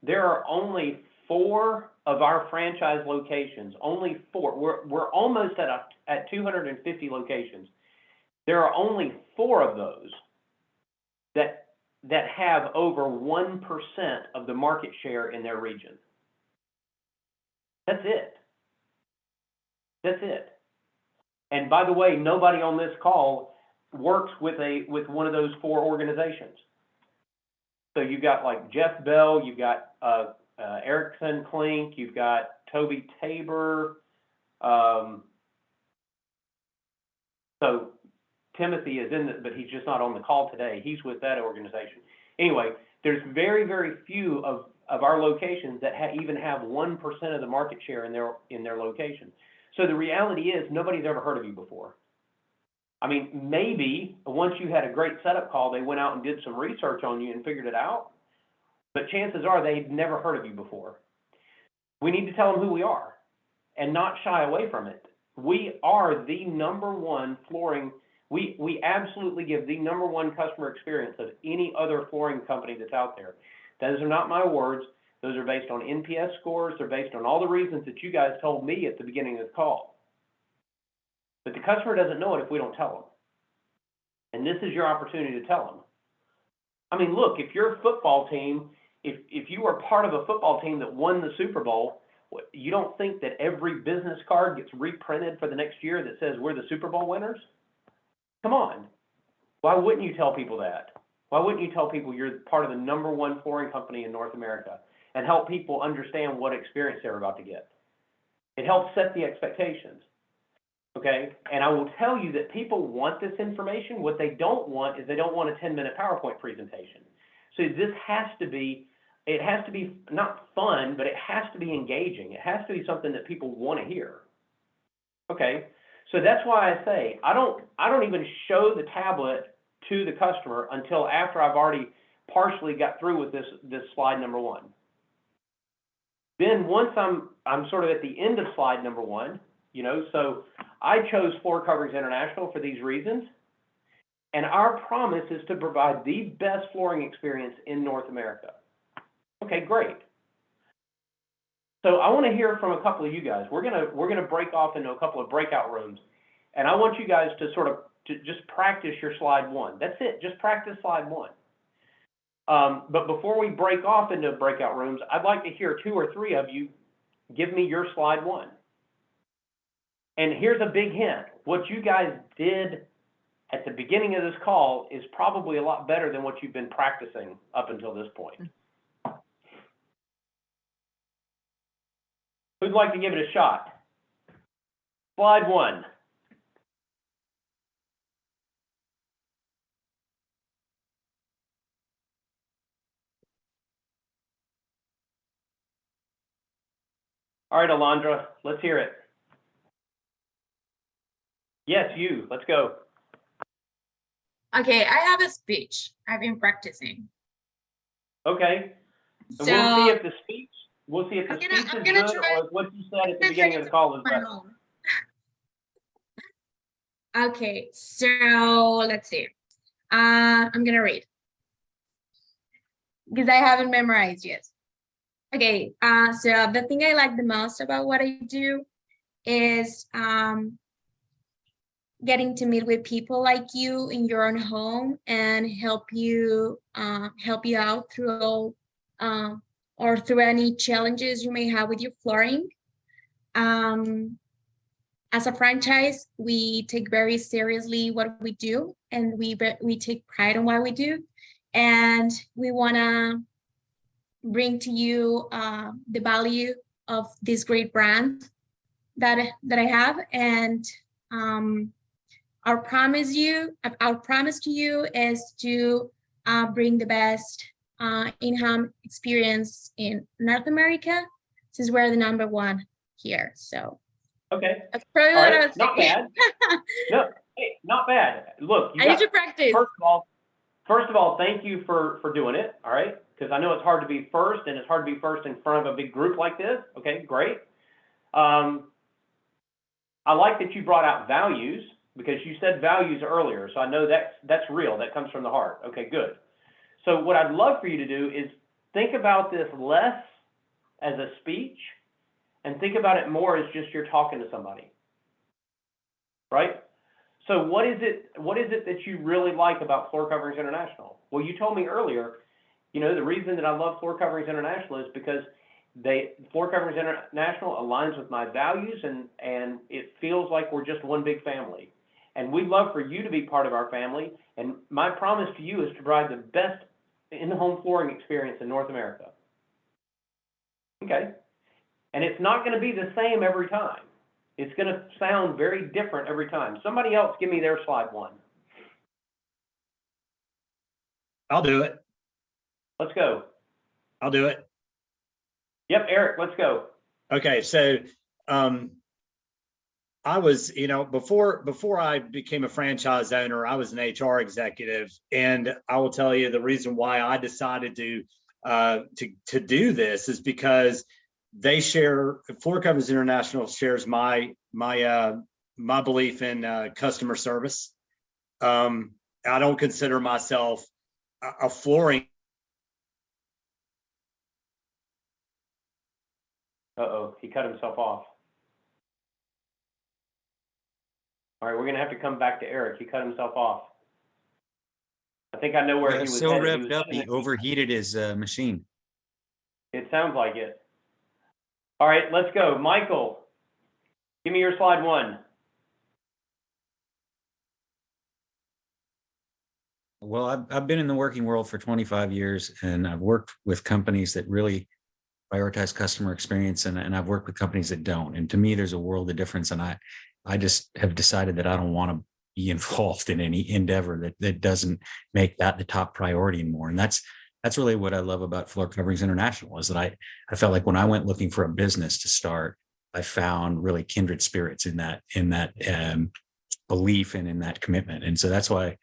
There are only 4 of our franchise locations, only 4. We're almost at 250 locations. There are only 4 of those that have over 1% of the market share in their region. That's it. That's it. And by the way, nobody on this call works with one of those 4 organizations. So you've got like Jeff Bell, you've got Erickson Klink, you've got Toby Tabor. So Timothy is in it, but he's just not on the call today. He's with that organization. Anyway, there's very, very few of our locations that even have 1% of the market share in their location. So the reality is nobody's ever heard of you before. I mean, maybe once you had a great setup call, they went out and did some research on you and figured it out, but chances are they'd never heard of you before. We need to tell them who we are and not shy away from it. We are the #1 flooring. We absolutely give the #1 customer experience of any other flooring company that's out there. Those are not my words. Those are based on NPS scores. They're based on all the reasons that you guys told me at the beginning of the call. But the customer doesn't know it if we don't tell them. And this is your opportunity to tell them. I mean, look, if you're a football team, if you are part of a football team that won the Super Bowl, you don't think that every business card gets reprinted for the next year that says we're the Super Bowl winners? Come on. Why wouldn't you tell people that? Why wouldn't you tell people you're part of the #1 flooring company in North America and help people understand what experience they're about to get? It helps set the expectations. Okay, and I will tell you that people want this information. What they don't want is they don't want a 10-minute PowerPoint presentation. So this has to be, it has to be not fun, but it has to be engaging. It has to be something that people want to hear. Okay, so that's why I say I don't even show the tablet to the customer until after I've already partially got through with this slide #1. Then once I'm sort of at the end of slide #1. You know, so I chose Floor Coverings International for these reasons. And our promise is to provide the best flooring experience in North America. Okay, great. So I want to hear from a couple of you guys. We're gonna break off into a couple of breakout rooms. And I want you guys to to just practice your slide 1. That's it, just practice slide 1. But before we break off into breakout rooms, I'd like to hear 2 or 3 of you give me your slide 1. And here's a big hint. What you guys did at the beginning of this call is probably a lot better than what you've been practicing up until this point. Who'd like to give it a shot? Slide 1. All right, Alondra, let's hear it. Yes, you. Let's go. Okay, I have a speech I've been practicing. Okay. And So we'll see if the speech is good try- or if what you said at the beginning of the call is better. Okay, so let's see. I'm gonna read because I haven't memorized yet. Okay, so the thing I like the most about what I do is getting to meet with people like you in your own home and help you out through or through any challenges you may have with your flooring. As a franchise, we take very seriously what we do, and we take pride in what we do, and we want to bring to you the value of this great brand that I have, and our promise to you is to bring the best in-home experience in North America, since we're the #1 here. So okay, that's probably all what I right, was not thinking. bad. No, hey, not bad. Look, I need to practice. First of all, thank you for doing it. All right, because I know it's hard to be first, and it's hard to be first in front of a big group like this. Okay, great. I like that you brought out values, because you said values earlier, so I know that's real. That comes from the heart. Okay, good. So what I'd love for you to do is think about this less as a speech and think about it more as just you're talking to somebody, right? So what is it that you really like about Floor Coverings International? Well, you told me earlier, you know, the reason that I love Floor Coverings International is because Floor Coverings International aligns with my values, and it feels like we're just one big family. And we'd love for you to be part of our family. And my promise to you is to provide the best in-home flooring experience in North America. Okay. And it's not going to be the same every time. It's going to sound very different every time. Somebody else give me their slide 1. I'll do it. Let's go. I'll do it. Yep, Eric, let's go. Okay, so I was, before I became a franchise owner, I was an HR executive, and I will tell you the reason why I decided to do this is because Floor Covers International shares my belief in customer service. I don't consider myself a flooring. Uh-oh, he cut himself off. All right, we're going to have to come back to Eric. He cut himself off. I think I know where he was So headed. revved up, he overheated his machine. It sounds like it. All right, let's go. Michael, give me your slide 1. Well, I've been in the working world for 25 years, and I've worked with companies that really prioritize customer experience, and I've worked with companies that don't. And to me, there's a world of difference. And I just have decided that I don't want to be involved in any endeavor that doesn't make that the top priority anymore. And that's really what I love about Floor Coverings International, is that I felt like when I went looking for a business to start, I found really kindred spirits in that belief and in that commitment. And so that's why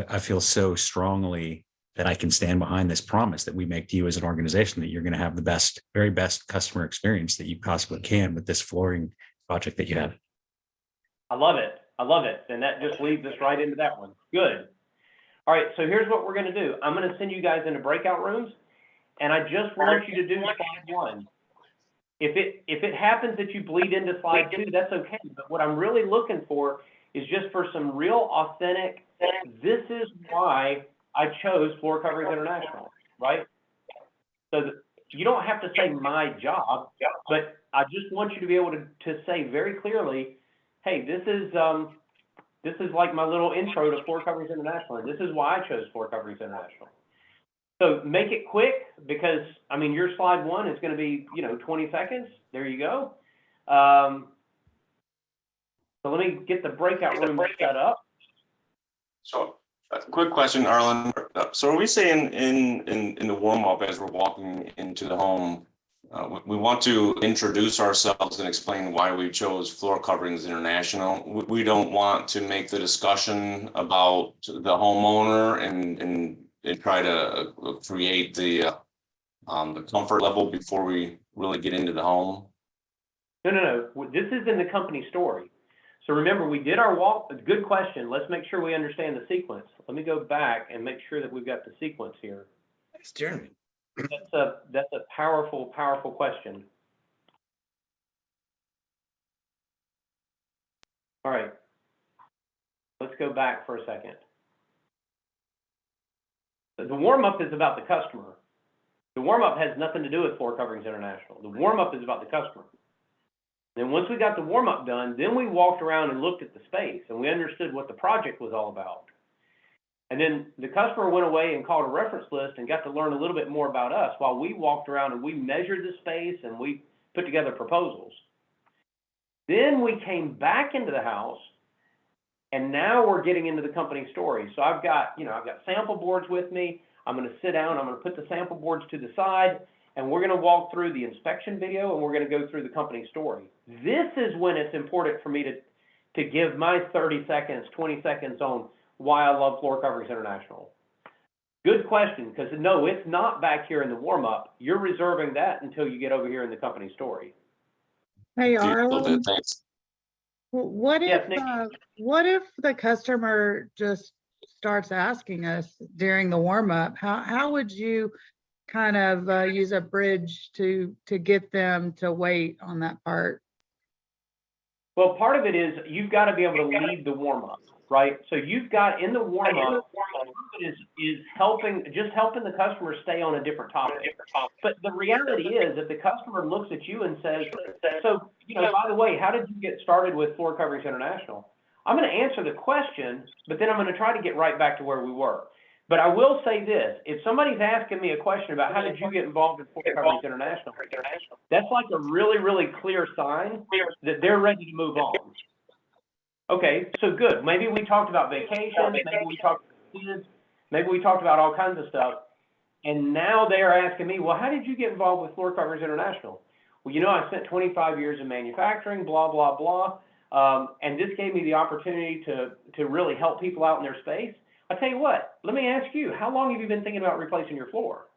I feel so strongly that I can stand behind this promise that we make to you as an organization, that you're going to have the very best customer experience that you possibly can with this flooring project that you have. I love it. I love it. And that just leads us right into that one. Good. All right, so here's what we're going to do. I'm going to send you guys into breakout rooms, and I just want you to do slide 1. If it happens that you bleed into slide 2, that's okay. But what I'm really looking for is just for some real authentic, this is why I chose Floor Coverings International, right? So you don't have to say my job, but I just want you to be able to say very clearly, hey, this is like my little intro to Floor Coverings International, and this is why I chose Floor Coverings International. So make it quick, because, I mean, your slide 1 is going to be, 20 seconds. There you go. So let me get the breakout room set up. So, quick question, Arlen. So are we saying in the warm-up as we're walking into the home, we want to introduce ourselves and explain why we chose Floor Coverings International? We don't want to make the discussion about the homeowner and try to create the comfort level before we really get into the home? No. This is in the company story. So remember, we did our walk. Good question. Let's make sure we understand the sequence. Let me go back and make sure that we've got the sequence here. Thanks, Jeremy. That's a powerful, powerful question. All right. Let's go back for a second. The warm-up is about the customer. The warm-up has nothing to do with Floor Coverings International. The warm-up is about the customer. Then once we got the warm-up done, then we walked around and looked at the space, and we understood what the project was all about. And then the customer went away and called a reference list and got to learn a little bit more about us while we walked around and we measured the space and we put together proposals. Then we came back into the house, and now we're getting into the company story. So I've got sample boards with me. I'm going to sit down, I'm going to put the sample boards to the side, and we're going to walk through the inspection video, and we're going to go through the company story. This is when it's important for me to give my 30 seconds, 20 seconds on why I love Floor Coverings International. Good question, because no, it's not back here in the warm-up. You're reserving that until you get over here in the company story. Hey, Arlen, Thanks. what Yes, if, Nick? what if the customer just starts asking us during the warm-up? How would you kind of use a bridge to get them to wait on that part? Well, part of it is you've got to be able to lead the warm-up, right? So you've got in the warm-up, is helping the customer stay on a different topic. But the reality is, if the customer looks at you and says, so, by the way, how did you get started with Floor Coverings International? I'm going to answer the question, but then I'm going to try to get right back to where we were. But I will say this, if somebody's asking me a question about how did you get involved in Floor Coverings International, that's like a really, really clear sign that they're ready to move on. Okay, so good. Maybe we talked about vacations, maybe we talked about kids, maybe we talked about all kinds of stuff. And now they are asking me, well, how did you get involved with Floor Coverings International? Well, you know, I spent 25 years in manufacturing, blah, blah, blah. And this gave me the opportunity to really help people out in their space. I tell you what, let me ask you, how long have you been thinking about replacing your floor?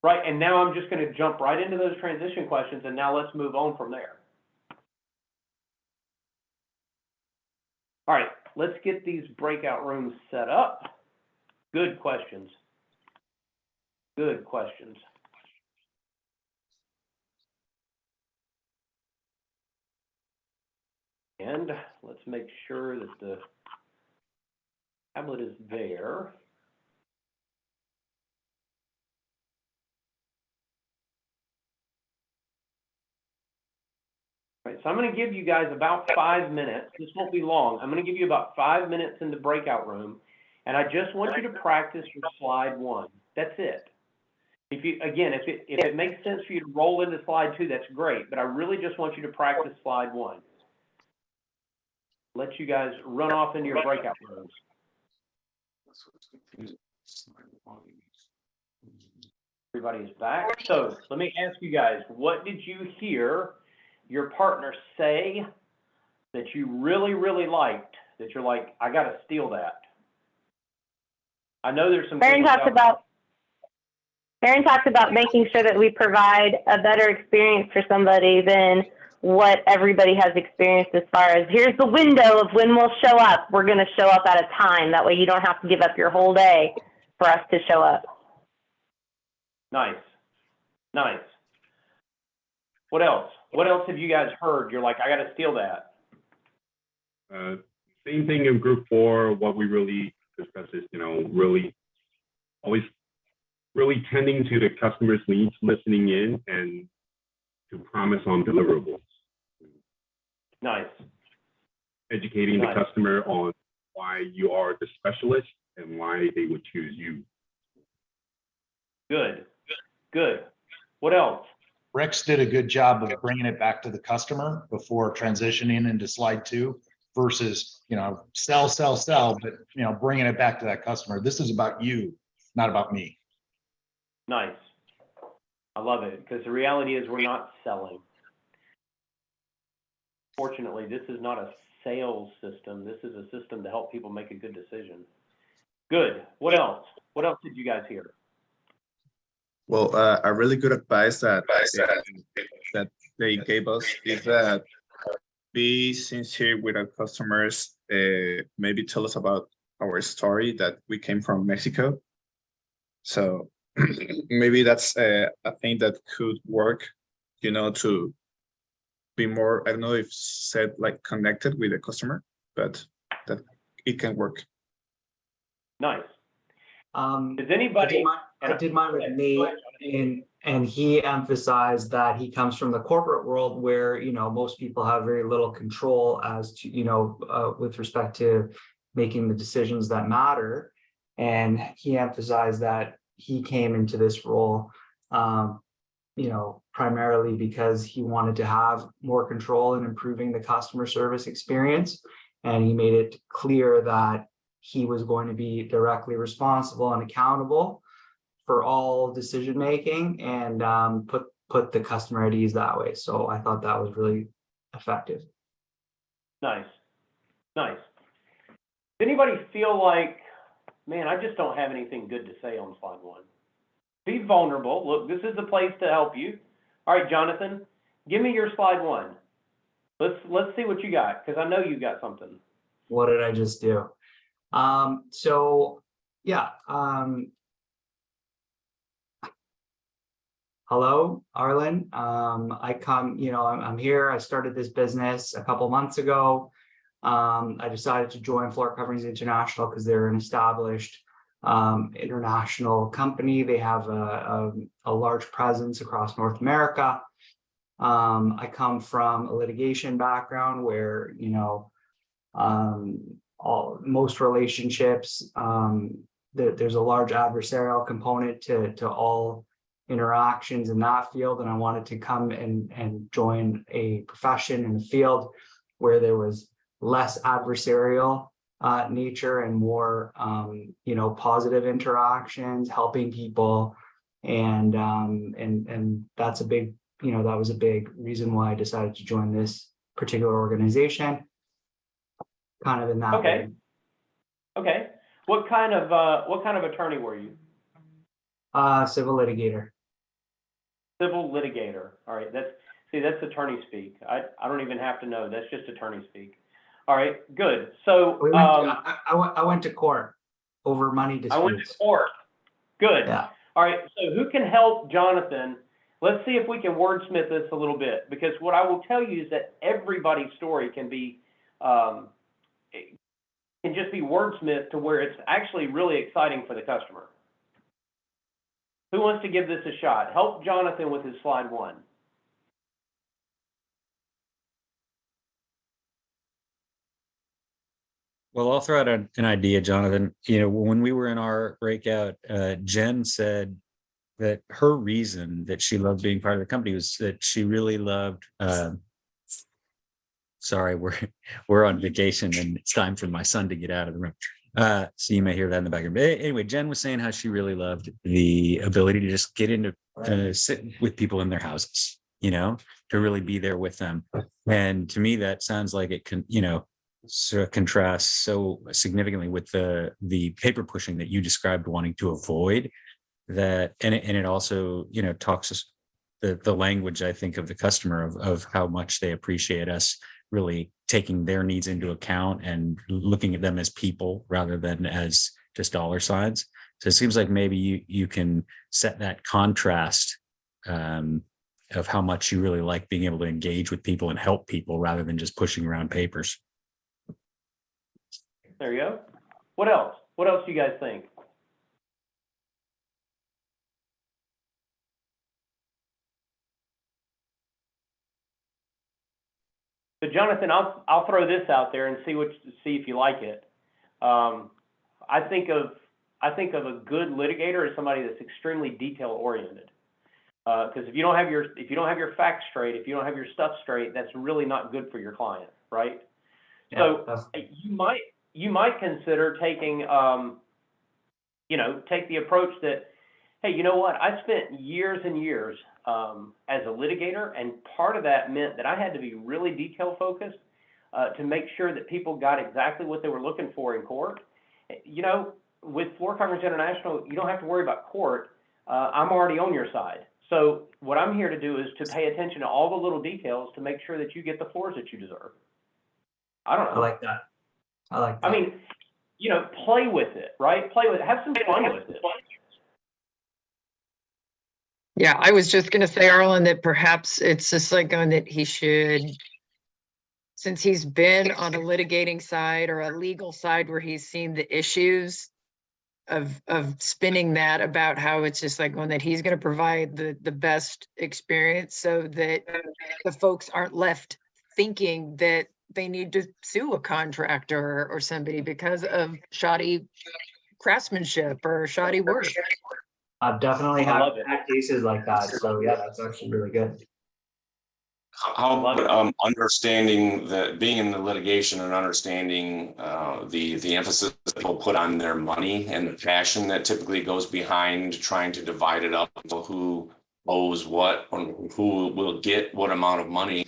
Right, and now I'm just going to jump right into those transition questions, and now let's move on from there. All right, let's get these breakout rooms set up. Good questions. Good questions. And let's make sure that the tablet is there. All right, so I'm going to give you guys about 5 minutes. This won't be long. I'm going to give you about 5 minutes in the breakout room, and I just want you to practice your slide 1. That's it. If you, again, if it makes sense for you to roll into slide 2, that's great, but I really just want you to practice slide 1. Let you guys run off into your breakout rooms. Everybody's back. So let me ask you guys, what did you hear your partner say that you really, really liked, that you're like, I got to steal that? I know there's some. Baron talked about making sure that we provide a better experience for somebody than what everybody has experienced, as far as here's the window of when we'll show up. We're going to show up at a time. That way you don't have to give up your whole day for us to show up. Nice. Nice. What else? What else have you guys heard? You're like, I got to steal that. Same thing in group 4. What we really discuss is, you know, really always really tending to the customer's needs, listening in, and to promise on deliverables. Nice. Educating Nice. the customer on why you are the specialist and why they would choose you. Good. Good. What else? Rex did a good job of bringing it back to the customer before transitioning into slide 2 versus, you know, sell, but, you know, bringing it back to that customer. This is about you, not about me. Nice. I love it, because the reality is we're not selling. Fortunately, this is not a sales system. This is a system to help people make a good decision. Good. What else? What else did you guys hear? Well, a really good advice that they gave us is that be sincere with our customers. Maybe tell us about our story, that we came from Mexico. So maybe that's a thing that could work, you know, to be more, I don't know if said like connected with the customer, but that it can work. Nice. Does I anybody? did mine with Nate, and he emphasized that he comes from the corporate world where, you know, most people have very little control as to, you know, with respect to making the decisions that matter. And he emphasized that he came into this role, you know, primarily because he wanted to have more control in improving the customer service experience. And he made it clear that he was going to be directly responsible and accountable for all decision making, and put the customer at ease that way. So I thought that was really effective. Nice. Nice. Does anybody feel like, man, I just don't have anything good to say on slide 1? Be vulnerable. Look, this is the place to help you. All right, Jonathan, give me your slide 1. Let's see what you got, because I know you got something. What did I just do? So yeah. Hello, Arlen. I'm here. I started this business a couple months ago. I decided to join Floor Coverings International because they're an established international company. They have a large presence across North America. I come from a litigation background where, you know, Most relationships, there's a large adversarial component to all interactions in that field. And I wanted to come and join a profession in the field where there was less adversarial nature and more, positive interactions, helping people. And that's a big, that was a big reason why I decided to join this particular organization. Kind of in that way. Okay. What kind of attorney were you? Civil litigator. Civil litigator. All right. That's attorney speak. I don't even have to know. That's just attorney speak. All right. Good. So I went to court over money disputes. I went to court. Good. Yeah. All right. So who can help Jonathan? Let's see if we can wordsmith this a little bit, because what I will tell you is that everybody's story can be can just be wordsmith to where it's actually really exciting for the customer. Who wants to give this a shot? Help Jonathan with his slide 1. Well, I'll throw out an idea, Jonathan. When we were in our breakout, Jen said that her reason that she loved being part of the company was that she really loved, sorry, we're on vacation and it's time for my son to get out of the room. So you may hear that in the background. But anyway, Jen was saying how she really loved the ability to just get into sit with people in their houses, to really be there with them. And to me, that sounds like it can, sort of contrasts so significantly with the paper pushing that you described wanting to avoid. That and it also, talks the language, I think, of the customer of how much they appreciate us really taking their needs into account and looking at them as people rather than as just dollar signs. So it seems like maybe you can set that contrast of how much you really like being able to engage with people and help people rather than just pushing around papers. There you go. What else? What else do you guys think? So Jonathan, I'll throw this out there and see if you like it. I think of a good litigator as somebody that's extremely detail oriented. Because if you don't have your facts straight, if you don't have your stuff straight, that's really not good for your client, right? Yeah, so you might consider taking take the approach that, hey, you know what? I spent years and years as a litigator, and part of that meant that I had to be really detail focused to make sure that people got exactly what they were looking for in court. With Floor Coverings International, you don't have to worry about court. I'm already on your side. So what I'm here to do is to pay attention to all the little details to make sure that you get the floors that you deserve. I don't know. I like that. I mean, play with it, right? Play with it. Have some fun with it. Yeah, I was just going to say, Arlen, that perhaps it's just like going that he should, since he's been on a litigating side or a legal side where he's seen the issues of spinning that about how it's just like going that he's going to provide the best experience so that the folks aren't left thinking that they need to sue a contractor or somebody because of shoddy craftsmanship or shoddy work. I've definitely had cases like that. So yeah, that's actually really good. How about understanding that being in the litigation and understanding the emphasis that people put on their money and the passion that typically goes behind trying to divide it up into who owes what and who will get what amount of money.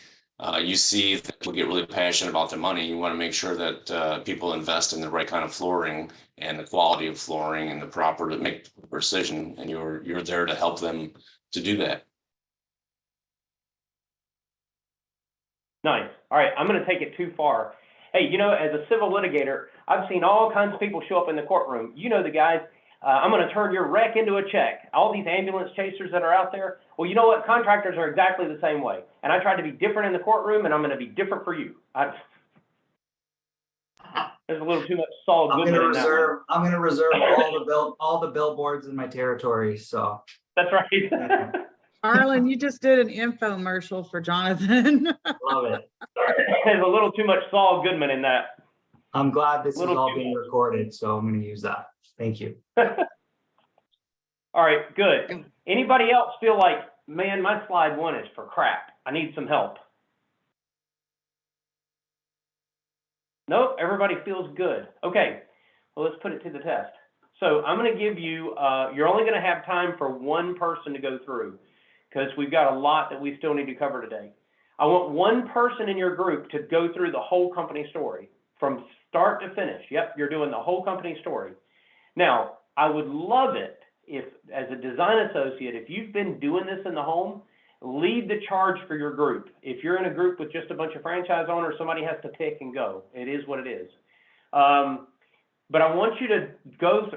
You see that people get really passionate about their money. You want to make sure that people invest in the right kind of flooring and the quality of flooring and the proper to make precision, and you're there to help them to do that. Nice. All right, I'm going to take it too far. Hey, as a civil litigator, I've seen all kinds of people show up in the courtroom. The guys, I'm going to turn your wreck into a check. All these ambulance chasers that are out there. Well, you know what? Contractors are exactly the same way. And I tried to be different in the courtroom, and I'm going to be different for you. There's a little too much Saul Goodman in that one. I'm going to reserve all the billboards in my territory. So that's right. Arlen, you just did an infomercial for Jonathan. Love it. There's a little too much Saul Goodman in that. I'm glad this is Little all too being much. recorded, so I'm gonna use that. Thank you. All right, good. Anybody else feel like, man, my slide one is for crap. I need some help. Nope, everybody feels good. Okay, well, let's put it to the test. So I'm going to give you, you're only going to have time for one person to go through because we've got a lot that we still need to cover today. I want one person in your group to go through the whole company story from start to finish. Yep, you're doing the whole company story. Now, I would love it if, as a design associate, if you've been doing this in the home, lead the charge for your group. If you're in a group with just a bunch of franchise owners, somebody has to pick and go. It is what it is. But I want you to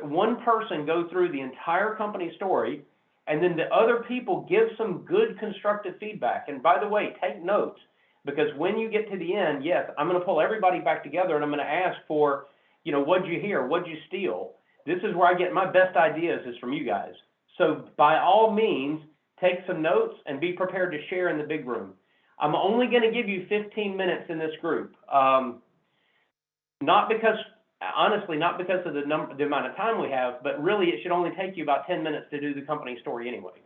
one person go through the entire company story, and then the other people give some good constructive feedback. And by the way, take notes, because when you get to the end, yes, I'm going to pull everybody back together and I'm going to ask for, you know, what'd you hear? What'd you steal? This is where I get my best ideas, is from you guys. So by all means, take some notes and be prepared to share in the big room. I'm only going to give you 15 minutes in this group. Not because, honestly, not because of the amount of time we have, but really it should only take you about 10 minutes to do the company story anyway.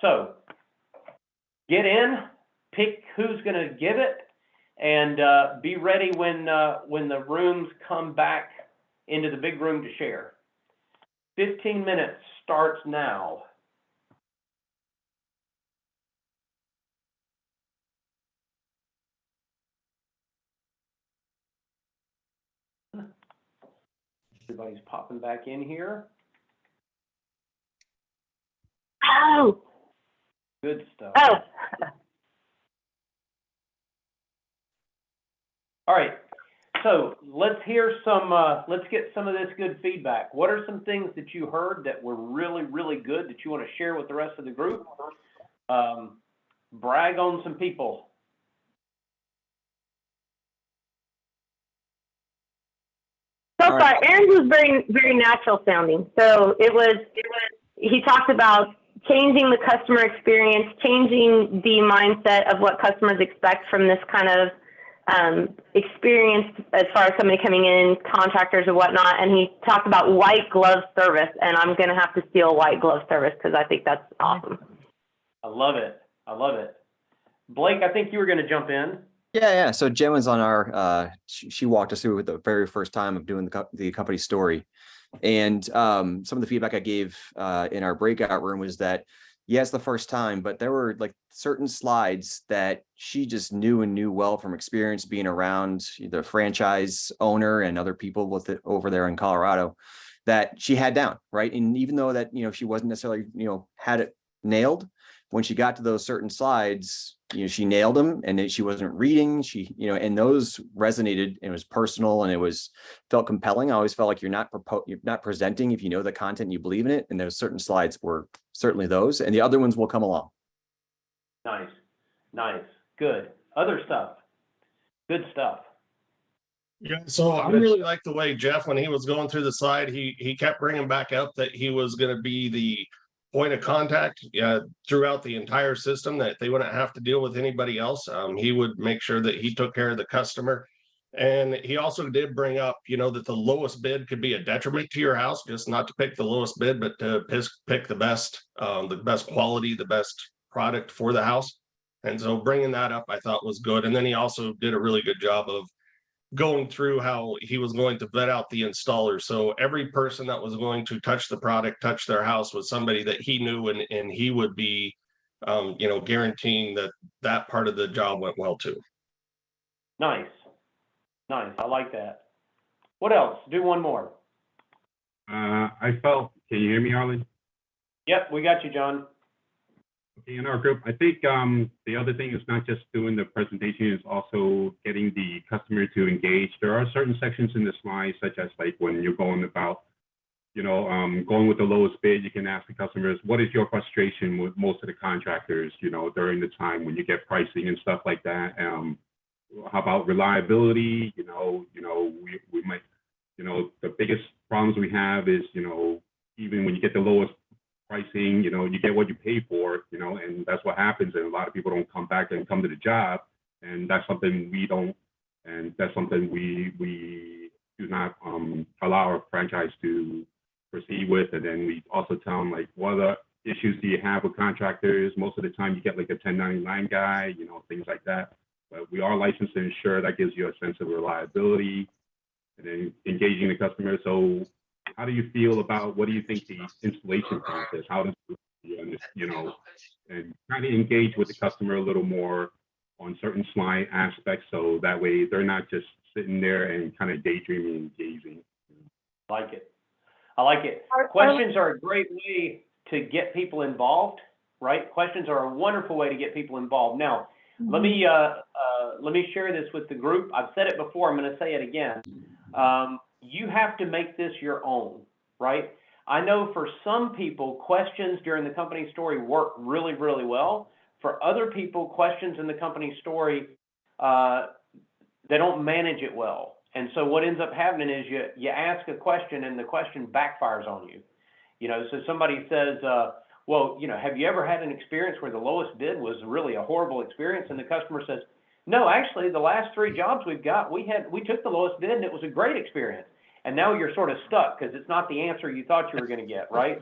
So get in, pick who's going to give it, and be ready when the rooms come back into the big room to share. 15 minutes starts now. Everybody's popping back in here. Oh. Good stuff. Oh. All right. So let's hear some, let's get some of this good feedback. What are some things that you heard that were really, really good that you want to share with the rest of the group? Brag on some people. So far, Aaron's was very, very natural sounding. So he talked about changing the customer experience, changing the mindset of what customers expect from this kind of experience as far as somebody coming in, contractors and whatnot. And he talked about white glove service, and I'm going to have to steal white glove service because I think that's awesome. I love it. I love it. Blake, I think you were going to jump in. Yeah. So Jen was on our, she walked us through it the very first time of doing the company story. And some of the feedback I gave in our breakout room was that, yes, the first time, but there were like certain slides that she just knew well from experience being around the franchise owner and other people with it over there in Colorado that she had down, right? And even though that, she wasn't necessarily, had it nailed, when she got to those certain slides, she nailed them, and she wasn't reading. She, and those resonated, and it was personal, and it felt compelling. I always felt like you're not presenting if you know the content and you believe in it. And those certain slides were certainly those, and the other ones will come along. Nice, good. Other stuff, good stuff. Yeah, so I really like the way Jeff, when he was going through the slide, he kept bringing back up that he was going to be the point of contact throughout the entire system, that they wouldn't have to deal with anybody else. He would make sure that he took care of the customer. And he also did bring up, that the lowest bid could be a detriment to your house, just not to pick the lowest bid, but to pick the best quality, the best product for the house. And so bringing that up, I thought was good. And then he also did a really good job of going through how he was going to vet out the installer. So every person that was going to touch the product, touch their house, was somebody that he knew, and he would be, guaranteeing that part of the job went well too. Nice. I like that. What else? Do one more. I felt, can you hear me, Arlen? Yep, we got you, John. Okay, in our group, I think the other thing is not just doing the presentation, is also getting the customer to engage. There are certain sections in the slide, such as like when you're going about, going with the lowest bid, you can ask the customers, what is your frustration with most of the contractors, during the time when you get pricing and stuff like that? How about reliability? We might, the biggest problems we have is, even when you get the lowest pricing, you get what you pay for, and that's what happens. And a lot of people don't come back and come to the job. And that's something we don't And that's something we do not allow our franchise to proceed with. And then we also tell them, like, what other issues do you have with contractors? Most of the time you get like a 1099 guy, you know, things like that. But we are licensed and insured. That gives you a sense of reliability and then engaging the customer. So how do you feel about, what do you think the installation process, how does, you know, and kind of engage with the customer a little more on certain slide aspects, so that way they're not just sitting there and kind of daydreaming and gazing. Like it. I like it. Questions are a great way to get people involved, right? Questions are a wonderful way to get people involved. Now, let me share this with the group. I've said it before. I'm going to say it again. You have to make this your own, right? I know for some people, questions during the company story work really, really well. For other people, questions in the company story, they don't manage it well. And so what ends up happening is you ask a question and the question backfires on you. You know, so somebody says, well, you know, have you ever had an experience where the lowest bid was really a horrible experience? And the customer says, no, actually, the last 3 jobs we've got, we took the lowest bid and it was a great experience. And now you're sort of stuck because it's not the answer you thought you were going to get, right?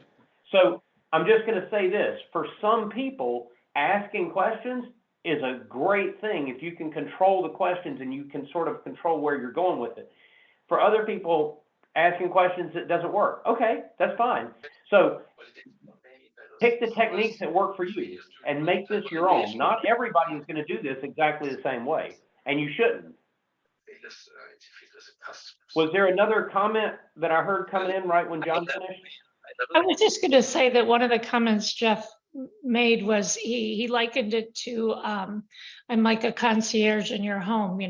So I'm just going to say this. For some people, asking questions is a great thing if you can control the questions and you can sort of control where you're going with it. For other people, asking questions, it doesn't work. Okay, that's fine. So pick the techniques that work for you and make this your own. Not everybody is going to do this exactly the same way, and you shouldn't. Was there another comment that I heard coming in right when John finished? I was just going to say that one of the comments Jeff made was he likened it to I'm like a concierge in your home. You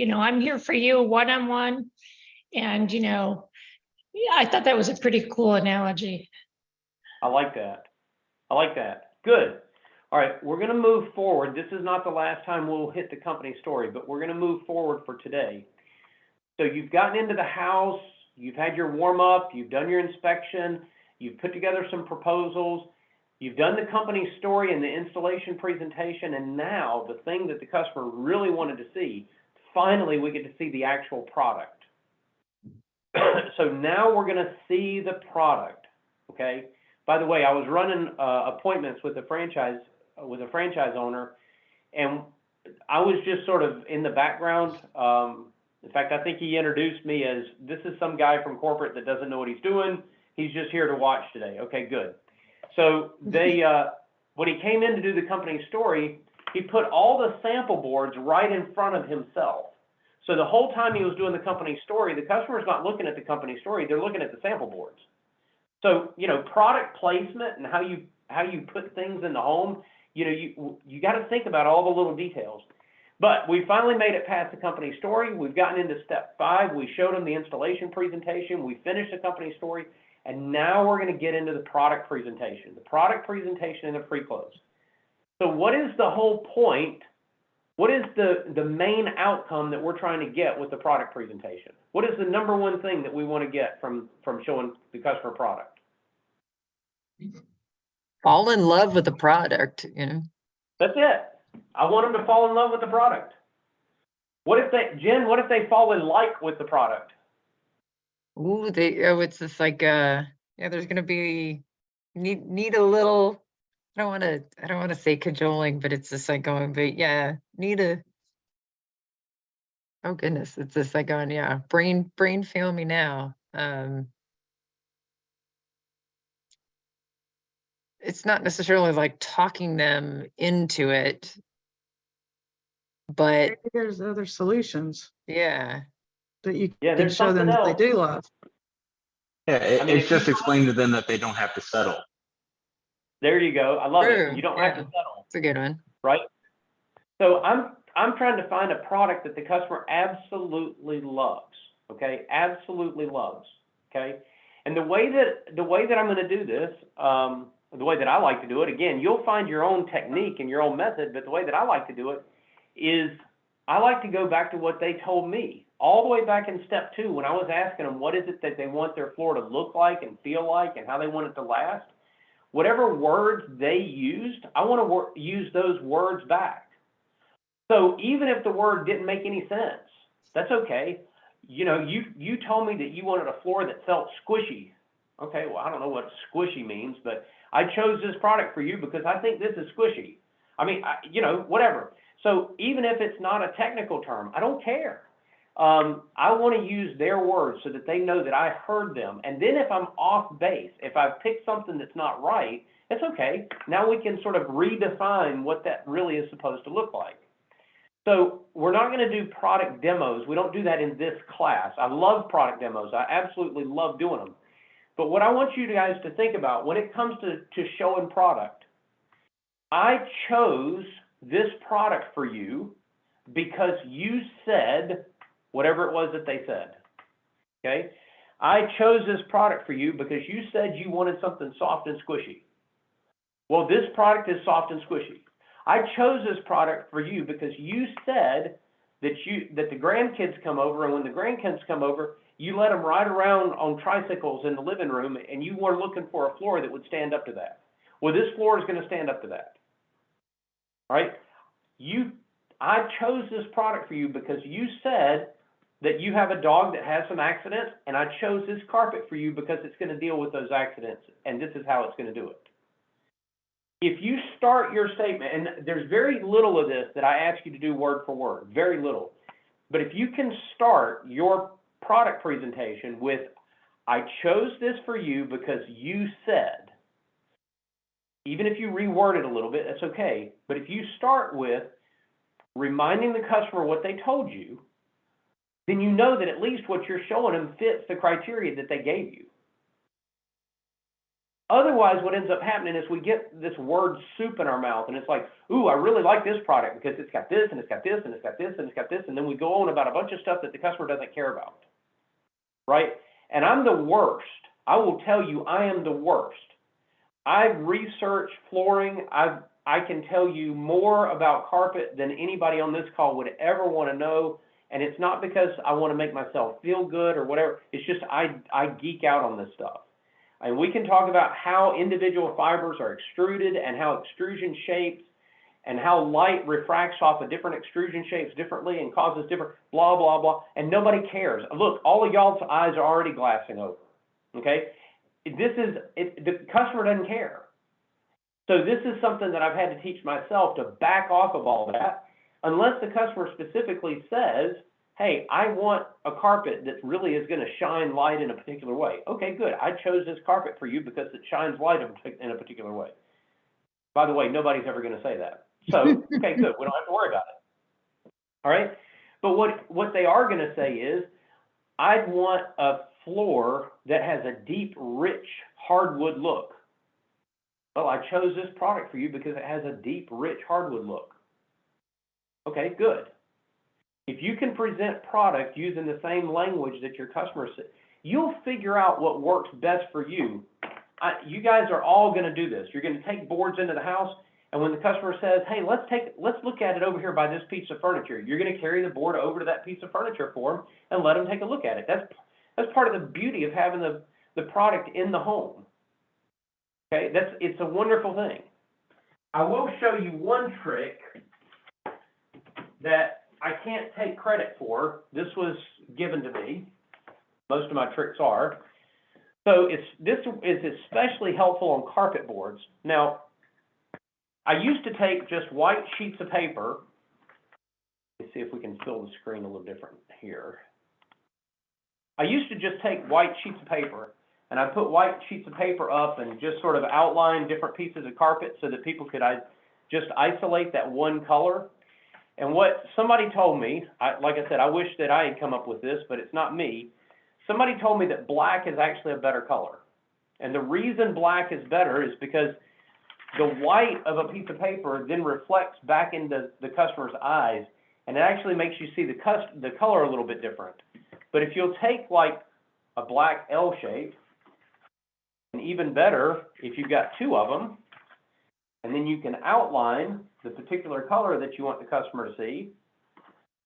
know, I'm here for you one-on-one, and I thought that was a pretty cool analogy. I like that. I like that. Good. All right, we're going to move forward. This is not the last time we'll hit the company story, but we're going to move forward for today. So you've gotten into the house, you've had your warm up, you've done your inspection, you've put together some proposals, you've done the company story and the installation presentation, and now the thing that the customer really wanted to see, finally we get to see the actual product. So now we're going to see the product, okay? By the way, I was running appointments with a franchise owner, and I was just sort of in the background. In fact, I think he introduced me as, this is some guy from corporate that doesn't know what he's doing. He's just here to watch today. Okay, good. So they, when he came in to do the company story, he put all the sample boards right in front of himself. So the whole time he was doing the company story, the customer's not looking at the company story, they're looking at the sample boards. So, product placement and how you put things in the home, you got to think about all the little details. But we finally made it past the company story. We've gotten into step 5. We showed them the installation presentation. We finished the company story. And now we're going to get into the product presentation. The product presentation and the pre-close. So what is the whole point? What is the main outcome that we're trying to get with the product presentation? What is the number one thing that we want to get from showing the customer product? Fall in love with the product, That's it. I want them to fall in love with the product. What if they fall in like with the product? Ooh, it's just like there's gonna be need a little, I don't want to say cajoling, but it's just like going, but yeah, oh goodness, it's just like going, yeah, brain fail me now. It's not necessarily like talking them into it, but Maybe there's other solutions yeah, that you Yeah, can there's show them something that they else. do love. Yeah, I mean, it's just explain to them that they don't have to settle. There you go. I love True, it. You don't have to yeah. settle, It's a good one. right? So I'm trying to find a product that the customer absolutely loves. Okay, absolutely loves. Okay, and the way that I'm going to do this, the way that I like to do it, again, you'll find your own technique and your own method, but the way that I like to do it is I like to go back to what they told me all the way back in step 2 when I was asking them what is it that they want their floor to look like and feel like and how they want it to last. Whatever words they used, I want to use those words back. So even if the word didn't make any sense, that's okay. You know, you told me that you wanted a floor that felt squishy. Okay, well, I don't know what squishy means, but I chose this product for you because I think this is squishy. I mean, you know, whatever. So even if it's not a technical term, I don't care. I want to use their words so that they know that I heard them. And then if I'm off base, if I've picked something that's not right, it's okay. Now we can sort of redefine what that really is supposed to look like. So we're not going to do product demos. We don't do that in this class. I love product demos. I absolutely love doing them. But what I want you guys to think about when it comes to showing product, I chose this product for you because you said whatever it was that they said, okay? I chose this product for you because you said you wanted something soft and squishy. Well, this product is soft and squishy. I chose this product for you because you said that the grandkids come over, and when the grandkids come over, you let them ride around on tricycles in the living room, and you were looking for a floor that would stand up to that. Well, this floor is going to stand up to that. All right? I chose this product for you because you said that you have a dog that has some accidents, and I chose this carpet for you because it's going to deal with those accidents, and this is how it's going to do it. If you start your statement, and there's very little of this that I ask you to do word for word, very little. But if you can start your product presentation with, I chose this for you because you said, even if you reword it a little bit, that's okay. But if you start with reminding the customer what they told you, then you know that at least what you're showing them fits the criteria that they gave you. Otherwise, what ends up happening is we get this word soup in our mouth, and it's like, ooh, I really like this product because it's got this, and it's got this, and it's got this, and it's got this, and then we go on about a bunch of stuff that the customer doesn't care about, right? And I'm the worst. I will tell you, I am the worst. I've researched flooring. I can tell you more about carpet than anybody on this call would ever want to know, and it's not because I want to make myself feel good or whatever. It's just I geek out on this stuff. And we can talk about how individual fibers are extruded and how extrusion shapes and how light refracts off of different extrusion shapes differently and causes different blah, blah, blah. And nobody cares. Look, all of y'all's eyes are already glassing over, okay? The customer doesn't care. So this is something that I've had to teach myself to back off of all that, unless the customer specifically says, hey, I want a carpet that really is going to shine light in a particular way. Okay, good. I chose this carpet for you because it shines light in a particular way. By the way, nobody's ever going to say that. So, okay, good. We don't have to worry about it. All right? But what they are going to say is, I'd want a floor that has a deep, rich, hardwood look. Well, I chose this product for you because it has a deep, rich, hardwood look. Okay, good. If you can present product using the same language that your customers say, you'll figure out what works best for you. You guys are all going to do this. You're going to take boards into the house, and when the customer says, hey, let's look at it over here by this piece of furniture, you're going to carry the board over to that piece of furniture for them and let them take a look at it. That's part of the beauty of having the product in the home. Okay, it's a wonderful thing. I will show you one trick that I can't take credit for. This was given to me. Most of my tricks are. So this is especially helpful on carpet boards. Now, I used to take just white sheets of paper. Let's see if we can fill the screen a little different here. I used to just take white sheets of paper, and I put white sheets of paper up and just sort of outline different pieces of carpet so that people could just isolate that one color. And what somebody told me, like I said, I wish that I had come up with this, but it's not me. Somebody told me that black is actually a better color. And the reason black is better is because the white of a piece of paper then reflects back into the customer's eyes, and it actually makes you see the color a little bit different. But if you'll take like a black L shape, and even better, if you've got two of them, and then you can outline the particular color that you want the customer to see,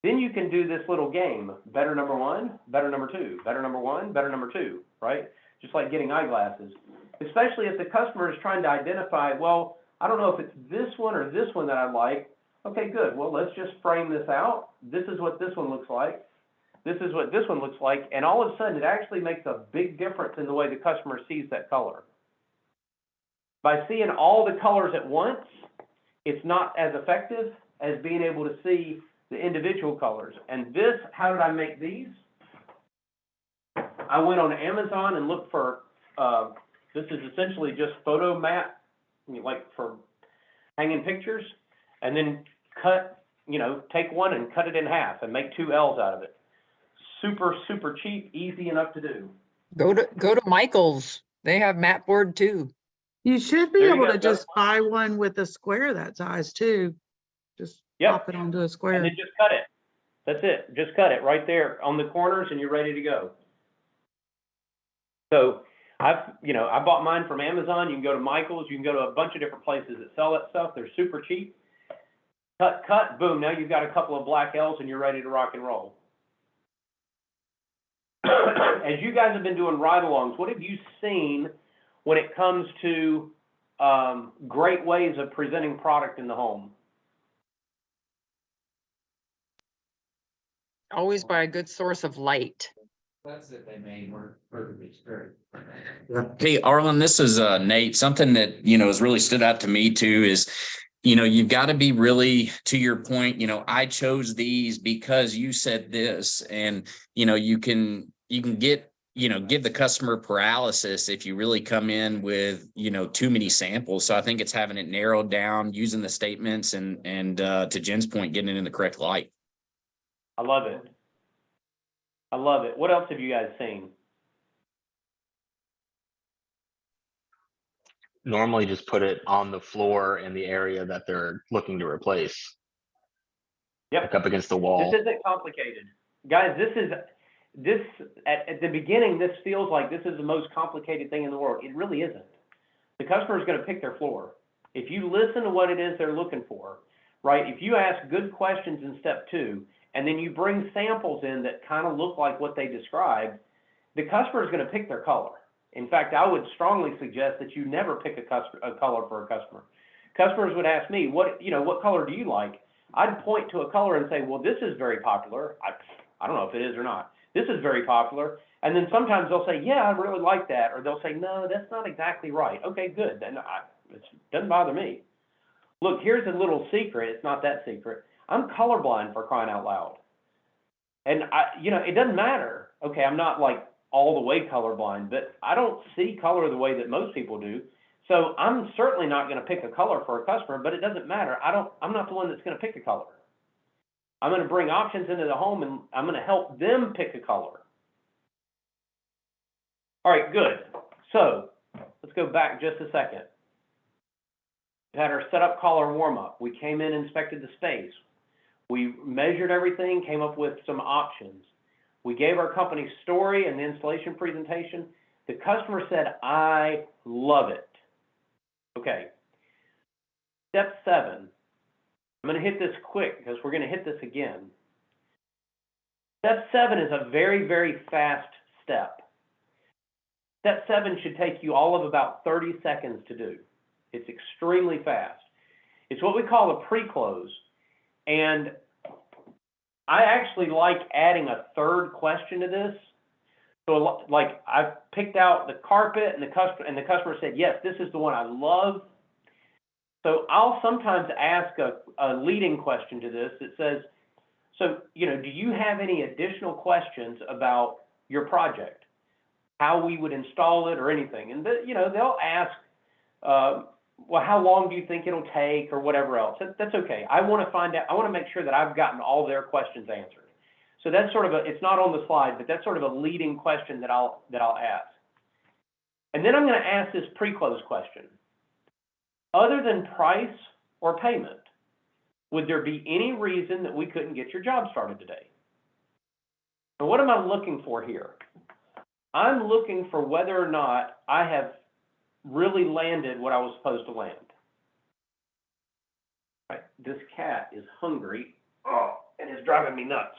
then you can do this little game. Better number one, better number two, better number one, better number two, right? Just like getting eyeglasses. Especially if the customer is trying to identify, well, I don't know if it's this one or this one that I like. Okay, good. Well, let's just frame this out. This is what this one looks like. This is what this one looks like. And all of a sudden, it actually makes a big difference in the way the customer sees that color. By seeing all the colors at once, it's not as effective as being able to see the individual colors. And this, how did I make these? I went on Amazon and looked for, this is essentially just photo mat, like for hanging pictures, and then cut, take one and cut it in half and make 2 L's out of it. Super, super cheap, easy enough to do. Go to Michael's. They have mat board too. You should be There you able go. to just buy one with a square that size too. Just Yep. pop it onto a And square. then just cut it. That's it. Just cut it right there on the corners and you're ready to go. So I bought mine from Amazon. You can go to Michael's. You can go to a bunch of different places that sell that stuff. They're super cheap. Cut, boom. Now you've got a couple of black L's and you're ready to rock and roll. As you guys have been doing ride-alongs, what have you seen when it comes to great ways of presenting product in the home? Always by a good source of light. That's if they made perfectly straight. Hey, Arlen, this is Nate. Something that, has really stood out to me too is, you've got to be really, to your point, I chose these because you said this, and, you can get, give the customer paralysis if you really come in with, too many samples. So I think it's having it narrowed down, using the statements and to Jen's point, getting it in the correct light. I love it. I love it. What else have you guys seen? Normally just put it on the floor in the area that they're looking to replace. Yep. Like up against the wall. This isn't complicated. Guys, at the beginning, this feels like this is the most complicated thing in the world. It really isn't. The customer is going to pick their floor. If you listen to what it is they're looking for, right? If you ask good questions in step 2, and then you bring samples in that kind of look like what they described, the customer is going to pick their color. In fact, I would strongly suggest that you never pick a color for a customer. Customers would ask me, what color do you like? I'd point to a color and say, well, this is very popular. I don't know if it is or not. This is very popular. And then sometimes they'll say, yeah, I really like that. Or they'll say, no, that's not exactly right. Okay, good. Then it doesn't bother me. Look, here's a little secret. It's not that secret. I'm colorblind, for crying out loud. And it doesn't matter. Okay, I'm not like all the way colorblind, but I don't see color the way that most people do. So I'm certainly not going to pick a color for a customer, but it doesn't matter. I'm not the one that's going to pick a color. I'm going to bring options into the home and I'm going to help them pick a color. All right, good. So let's go back just a second. We had our setup call or warm up. We came in, inspected the space. We measured everything, came up with some options. We gave our company story and the installation presentation. The customer said, I love it. Okay. Step 7. I'm going to hit this quick because we're going to hit this again. Step 7 is a very, very fast step. Step 7 should take you all of about 30 seconds to do. It's extremely fast. It's what we call a pre-close. And I actually like adding a third question to this. So like I've picked out the carpet and the customer said, yes, this is the one I love. So I'll sometimes ask a leading question to this that says, so, do you have any additional questions about your project? How we would install it or anything? And, they'll ask, well, how long do you think it'll take or whatever else? That's okay. I want to find out, I want to make sure that I've gotten all their questions answered. So that's sort of it's not on the slide, but that's sort of a leading question that I'll ask. And then I'm going to ask this pre-close question. Other than price or payment, would there be any reason that we couldn't get your job started today? So what am I looking for here? I'm looking for whether or not I have really landed what I was supposed to land. Right, this cat is hungry, and is driving me nuts.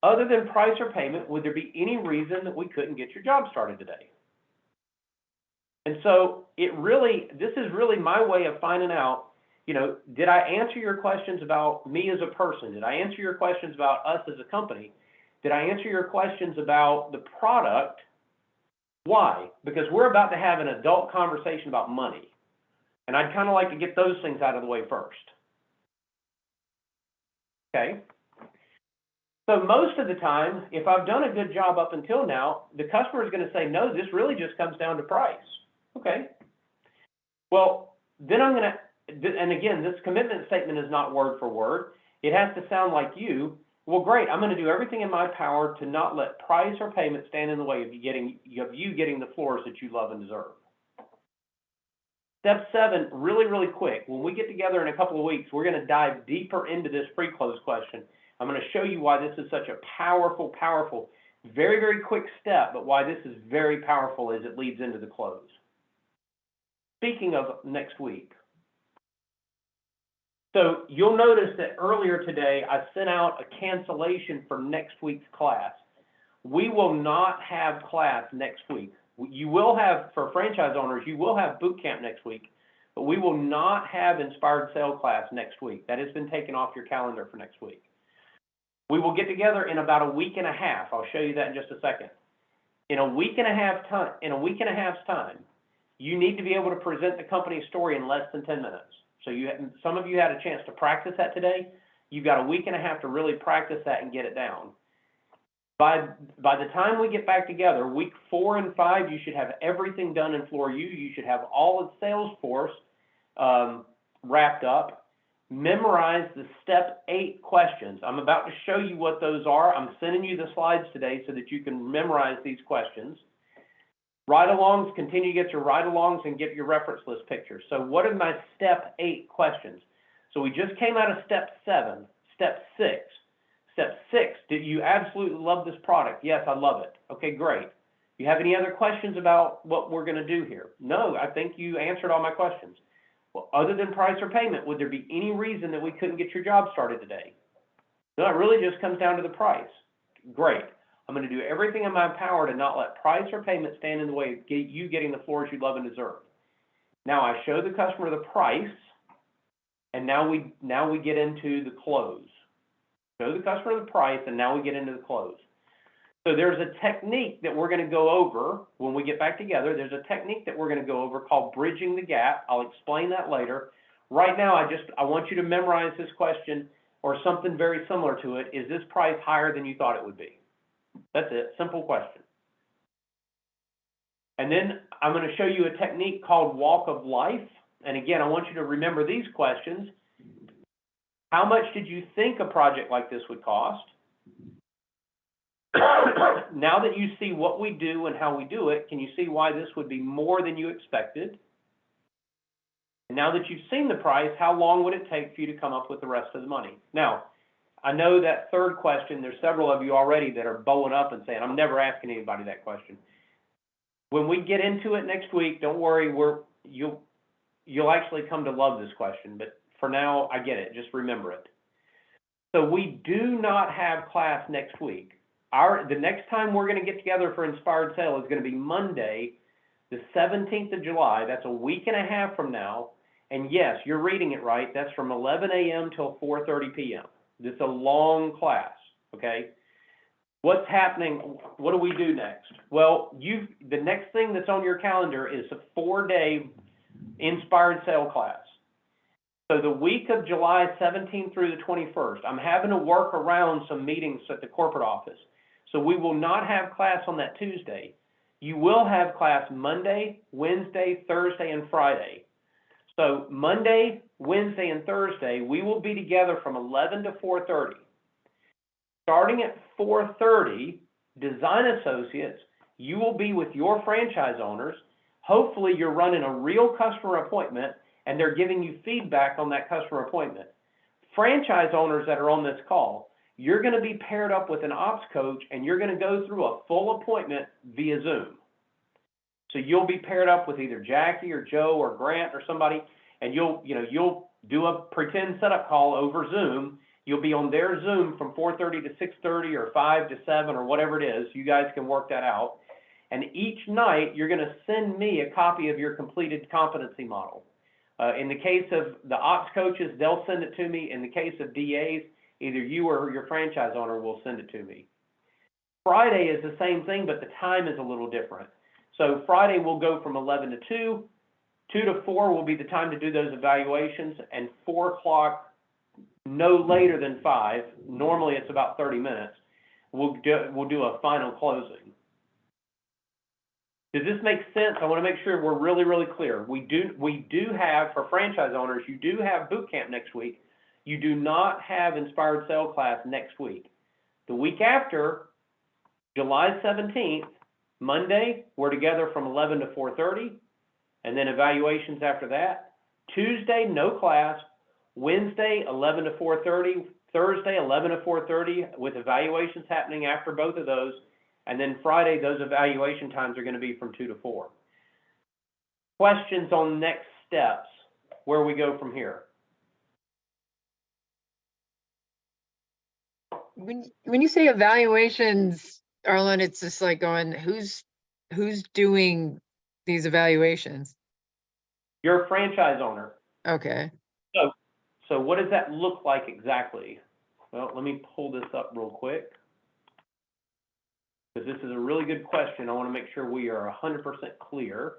Other than price or payment, would there be any reason that we couldn't get your job started today? And so this is really my way of finding out, did I answer your questions about me as a person? Did I answer your questions about us as a company? Did I answer your questions about the product? Why? Because we're about to have an adult conversation about money. And I'd kind of like to get those things out of the way first. Okay? So most of the time, if I've done a good job up until now, the customer is going to say, no, this really just comes down to price. Okay. Well, then I'm going to, and again, this commitment statement is not word for word. It has to sound like you. Well, great. I'm going to do everything in my power to not let price or payment stand in the way of you getting the floors that you love and deserve. Step 7, really, really quick. When we get together in a couple of weeks, we're going to dive deeper into this pre-close question. I'm going to show you why this is such a powerful, powerful, very, very quick step, but why this is very powerful as it leads into the close. Speaking of next week, so you'll notice that earlier today, I sent out a cancellation for next week's class. We will not have class next week. You will have, for franchise owners, you will have boot camp next week, but we will not have inspired sale class next week. That has been taken off your calendar for next week. We will get together in about a week and a half. I'll show you that in just a second. In a week and a half's time, you need to be able to present the company story in less than 10 minutes. So some of you had a chance to practice that today. You've got a week and a half to really practice that and get it down. By the time we get back together, week 4 and 5, you should have everything done in Floor U. You should have all of Salesforce wrapped up. Memorize the step 8 questions. I'm about to show you what those are. I'm sending you the slides today so that you can memorize these questions. Ride-alongs, continue to get your ride-alongs and get your reference list pictures. So what are my step 8 questions? So we just came out of step 7, step 6. Step 6, did you absolutely love this product? Yes, I love it. Okay, great. You have any other questions about what we're going to do here? No, I think you answered all my questions. Well, other than price or payment, would there be any reason that we couldn't get your job started today? No, it really just comes down to the price. Great. I'm going to do everything in my power to not let price or payment stand in the way of you getting the floors you love and deserve. Now I show the customer the price, and now we get into the close. Show the customer the price, and now we get into the close. So there's a technique that we're going to go over when we get back together. There's a technique that we're going to go over called bridging the gap. I'll explain that later. Right now, I want you to memorize this question or something very similar to it. Is this price higher than you thought it would be? That's it. Simple question. And then I'm going to show you a technique called walk of life. And again, I want you to remember these questions. How much did you think a project like this would cost? Now that you see what we do and how we do it, can you see why this would be more than you expected? And now that you've seen the price, how long would it take for you to come up with the rest of the money? Now, I know that third question, there's several of you already that are bowing up and saying, I'm never asking anybody that question. When we get into it next week, don't worry, you'll actually come to love this question, but for now, I get it. Just remember it. So we do not have class next week. The next time we're going to get together for Inspired Sale is going to be Monday, the 17th of July. That's a week and a half from now. And yes, you're reading it right. That's from 11 a.m. till 4:30 p.m. This is a long class, okay? What's happening? What do we do next? Well, the next thing that's on your calendar is a 4-day Inspired Sale class. So the week of July 17th through the 21st, I'm having to work around some meetings at the corporate office. So we will not have class on that Tuesday. You will have class Monday, Wednesday, Thursday, and Friday. So Monday, Wednesday, and Thursday, we will be together from 11 to 4:30. Starting at 4:30, Design Associates, you will be with your franchise owners. Hopefully you're running a real customer appointment and they're giving you feedback on that customer appointment. Franchise owners that are on this call, you're going to be paired up with an ops coach and you're going to go through a full appointment via Zoom. So you'll be paired up with either Jackie or Joe or Grant or somebody, and you'll do a pretend setup call over Zoom. You'll be on their Zoom from 4:30 to 6:30 or 5 to 7 or whatever it is. You guys can work that out. And each night, you're going to send me a copy of your completed competency model. In the case of the ops coaches, they'll send it to me. In the case of DAs, either you or your franchise owner will send it to me. Friday is the same thing, but the time is a little different. So Friday will go from 11 to 2. 2 to 4 will be the time to do those evaluations, and 4 o'clock, no later than 5. Normally it's about 30 minutes. We'll do a final closing. Does this make sense? I want to make sure we're really, really clear. We do have, for franchise owners, you do have boot camp next week. You do not have Inspired Sale class next week. The week after, July 17th, Monday, we're together from 11 to 4:30, and then evaluations after that. Tuesday, no class. Wednesday, 11 to 4:30. Thursday, 11 to 4:30, with evaluations happening after both of those. And then Friday, those evaluation times are going to be from 2 to 4. Questions on next steps, where we go from here? When you say evaluations, Arlen, it's just like going, who's doing these evaluations? You're a franchise owner. Okay. So what does that look like exactly? Well, let me pull this up real quick, because this is a really good question. I want to make sure we are 100% clear.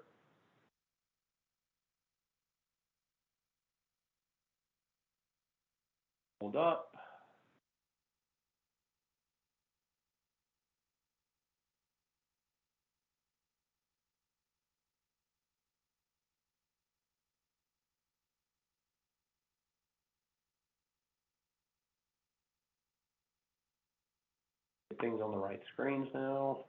Hold up. Get things on the right screens now.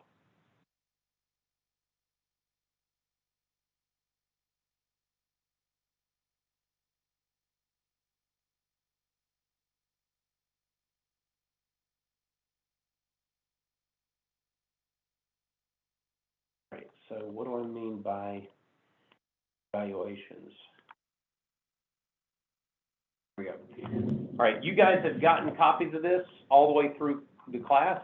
Right, so what do I mean by evaluations? Here we go. All right, you guys have gotten copies of this all the way through the class.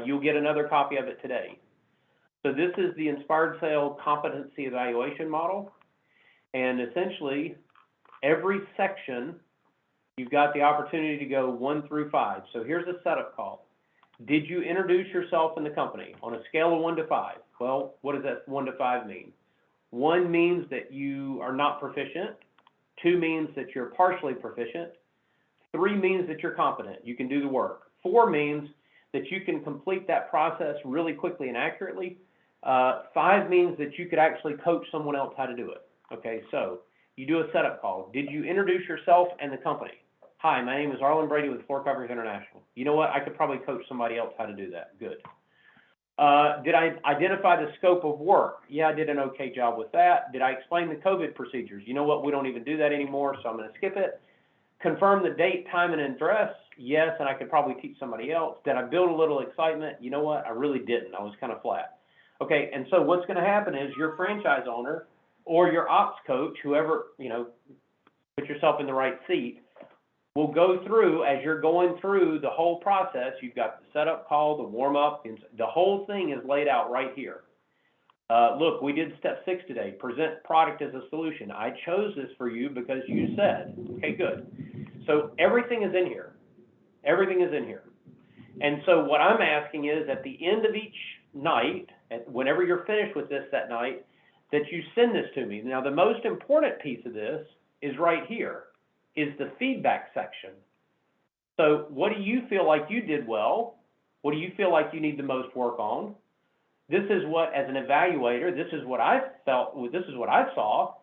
You'll get another copy of it today. So this is the Inspired Sale Competency Evaluation Model. And essentially, every section, you've got the opportunity to go 1 through 5. So here's a setup call. Did you introduce yourself in the company on a scale of 1 to 5? Well, what does that 1 to 5 mean? 1 means that you are not proficient. 2 means that you're partially proficient. 3 means that you're competent. You can do the work. 4 means that you can complete that process really quickly and accurately. 5 means that you could actually coach someone else how to do it. Okay, so you do a setup call. Did you introduce yourself and the company? Hi, my name is Arlen Brady with Floor Coverings International. You know what? I could probably coach somebody else how to do that. Good. Did I identify the scope of work? Yeah, I did an okay job with that. Did I explain the COVID procedures? You know what? We don't even do that anymore, so I'm going to skip it. Confirm the date, time, and address? Yes, and I could probably teach somebody else. Did I build a little excitement? You know what? I really didn't. I was kind of flat. Okay, and so what's going to happen is your franchise owner or your ops coach, whoever, you know, put yourself in the right seat, will go through, as you're going through the whole process, you've got the setup call, the warm-up, the whole thing is laid out right here. Look, we did step 6 today, present product as a solution. I chose this for you because you said. Okay, good. So everything is in here. Everything is in here. And so what I'm asking is, at the end of each night, whenever you're finished with this that night, that you send this to me. Now, the most important piece of this is right here, is the feedback section. So what do you feel like you did well? What do you feel like you need the most work on? This is what, as an evaluator, this is what I felt, this is what I saw.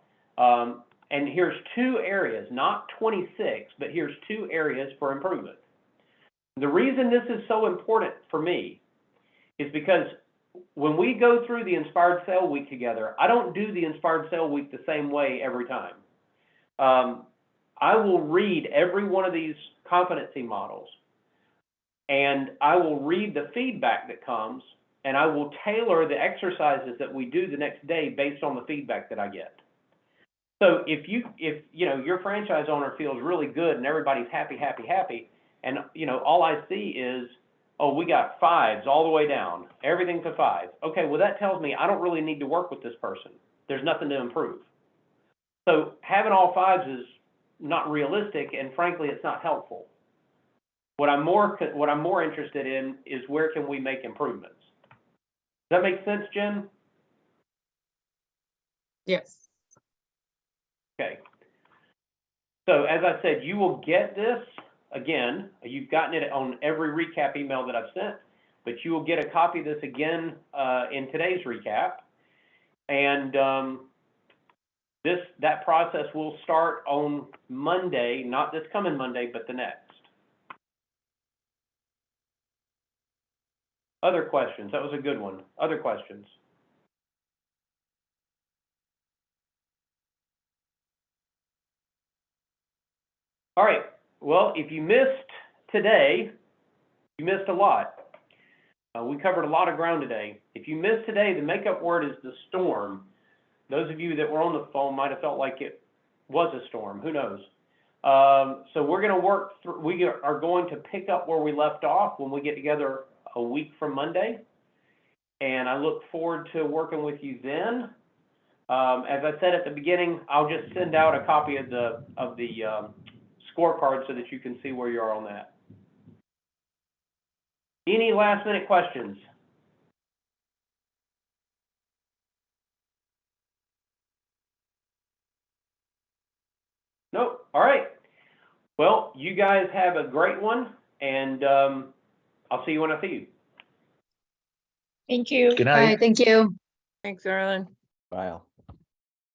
And here's 2 areas, not 26, but here's 2 areas for improvement. The reason this is so important for me is because when we go through the Inspired Sale Week together, I don't do the Inspired Sale Week the same way every time. I will read every one of these competency models, and I will read the feedback that comes, and I will tailor the exercises that we do the next day based on the feedback that I get. So if you know your franchise owner feels really good and everybody's happy, and you know all I see is Oh, we got 5s all the way down, everything's a 5. Okay, well, that tells me I don't really need to work with this person. There's nothing to improve. So having all 5s is not realistic, and frankly, it's not helpful. What I'm more interested in is where can we make improvements? Does that make sense, Jen? Yes. Okay. So as I said, you will get this again. You've gotten it on every recap email that I've sent, but you will get a copy of this again in today's recap. And that process will start on Monday, not this coming Monday, but the next. Other questions? That was a good one. Other questions? All right. Well, if you missed today, you missed a lot. We covered a lot of ground today. If you missed today, the makeup word is the storm. Those of you that were on the phone might have felt like it was a storm. Who knows? So we're going to work through, we are going to pick up where we left off when we get together a week from Monday. And I look forward to working with you then. As I said at the beginning, I'll just send out a copy of the scorecard so that you can see where you are on that. Any last minute questions? Nope. All right. Well, you guys have a great one, and I'll see you when I see you. Thank you. Good night. Thank you. Thanks, Arlen. Bye.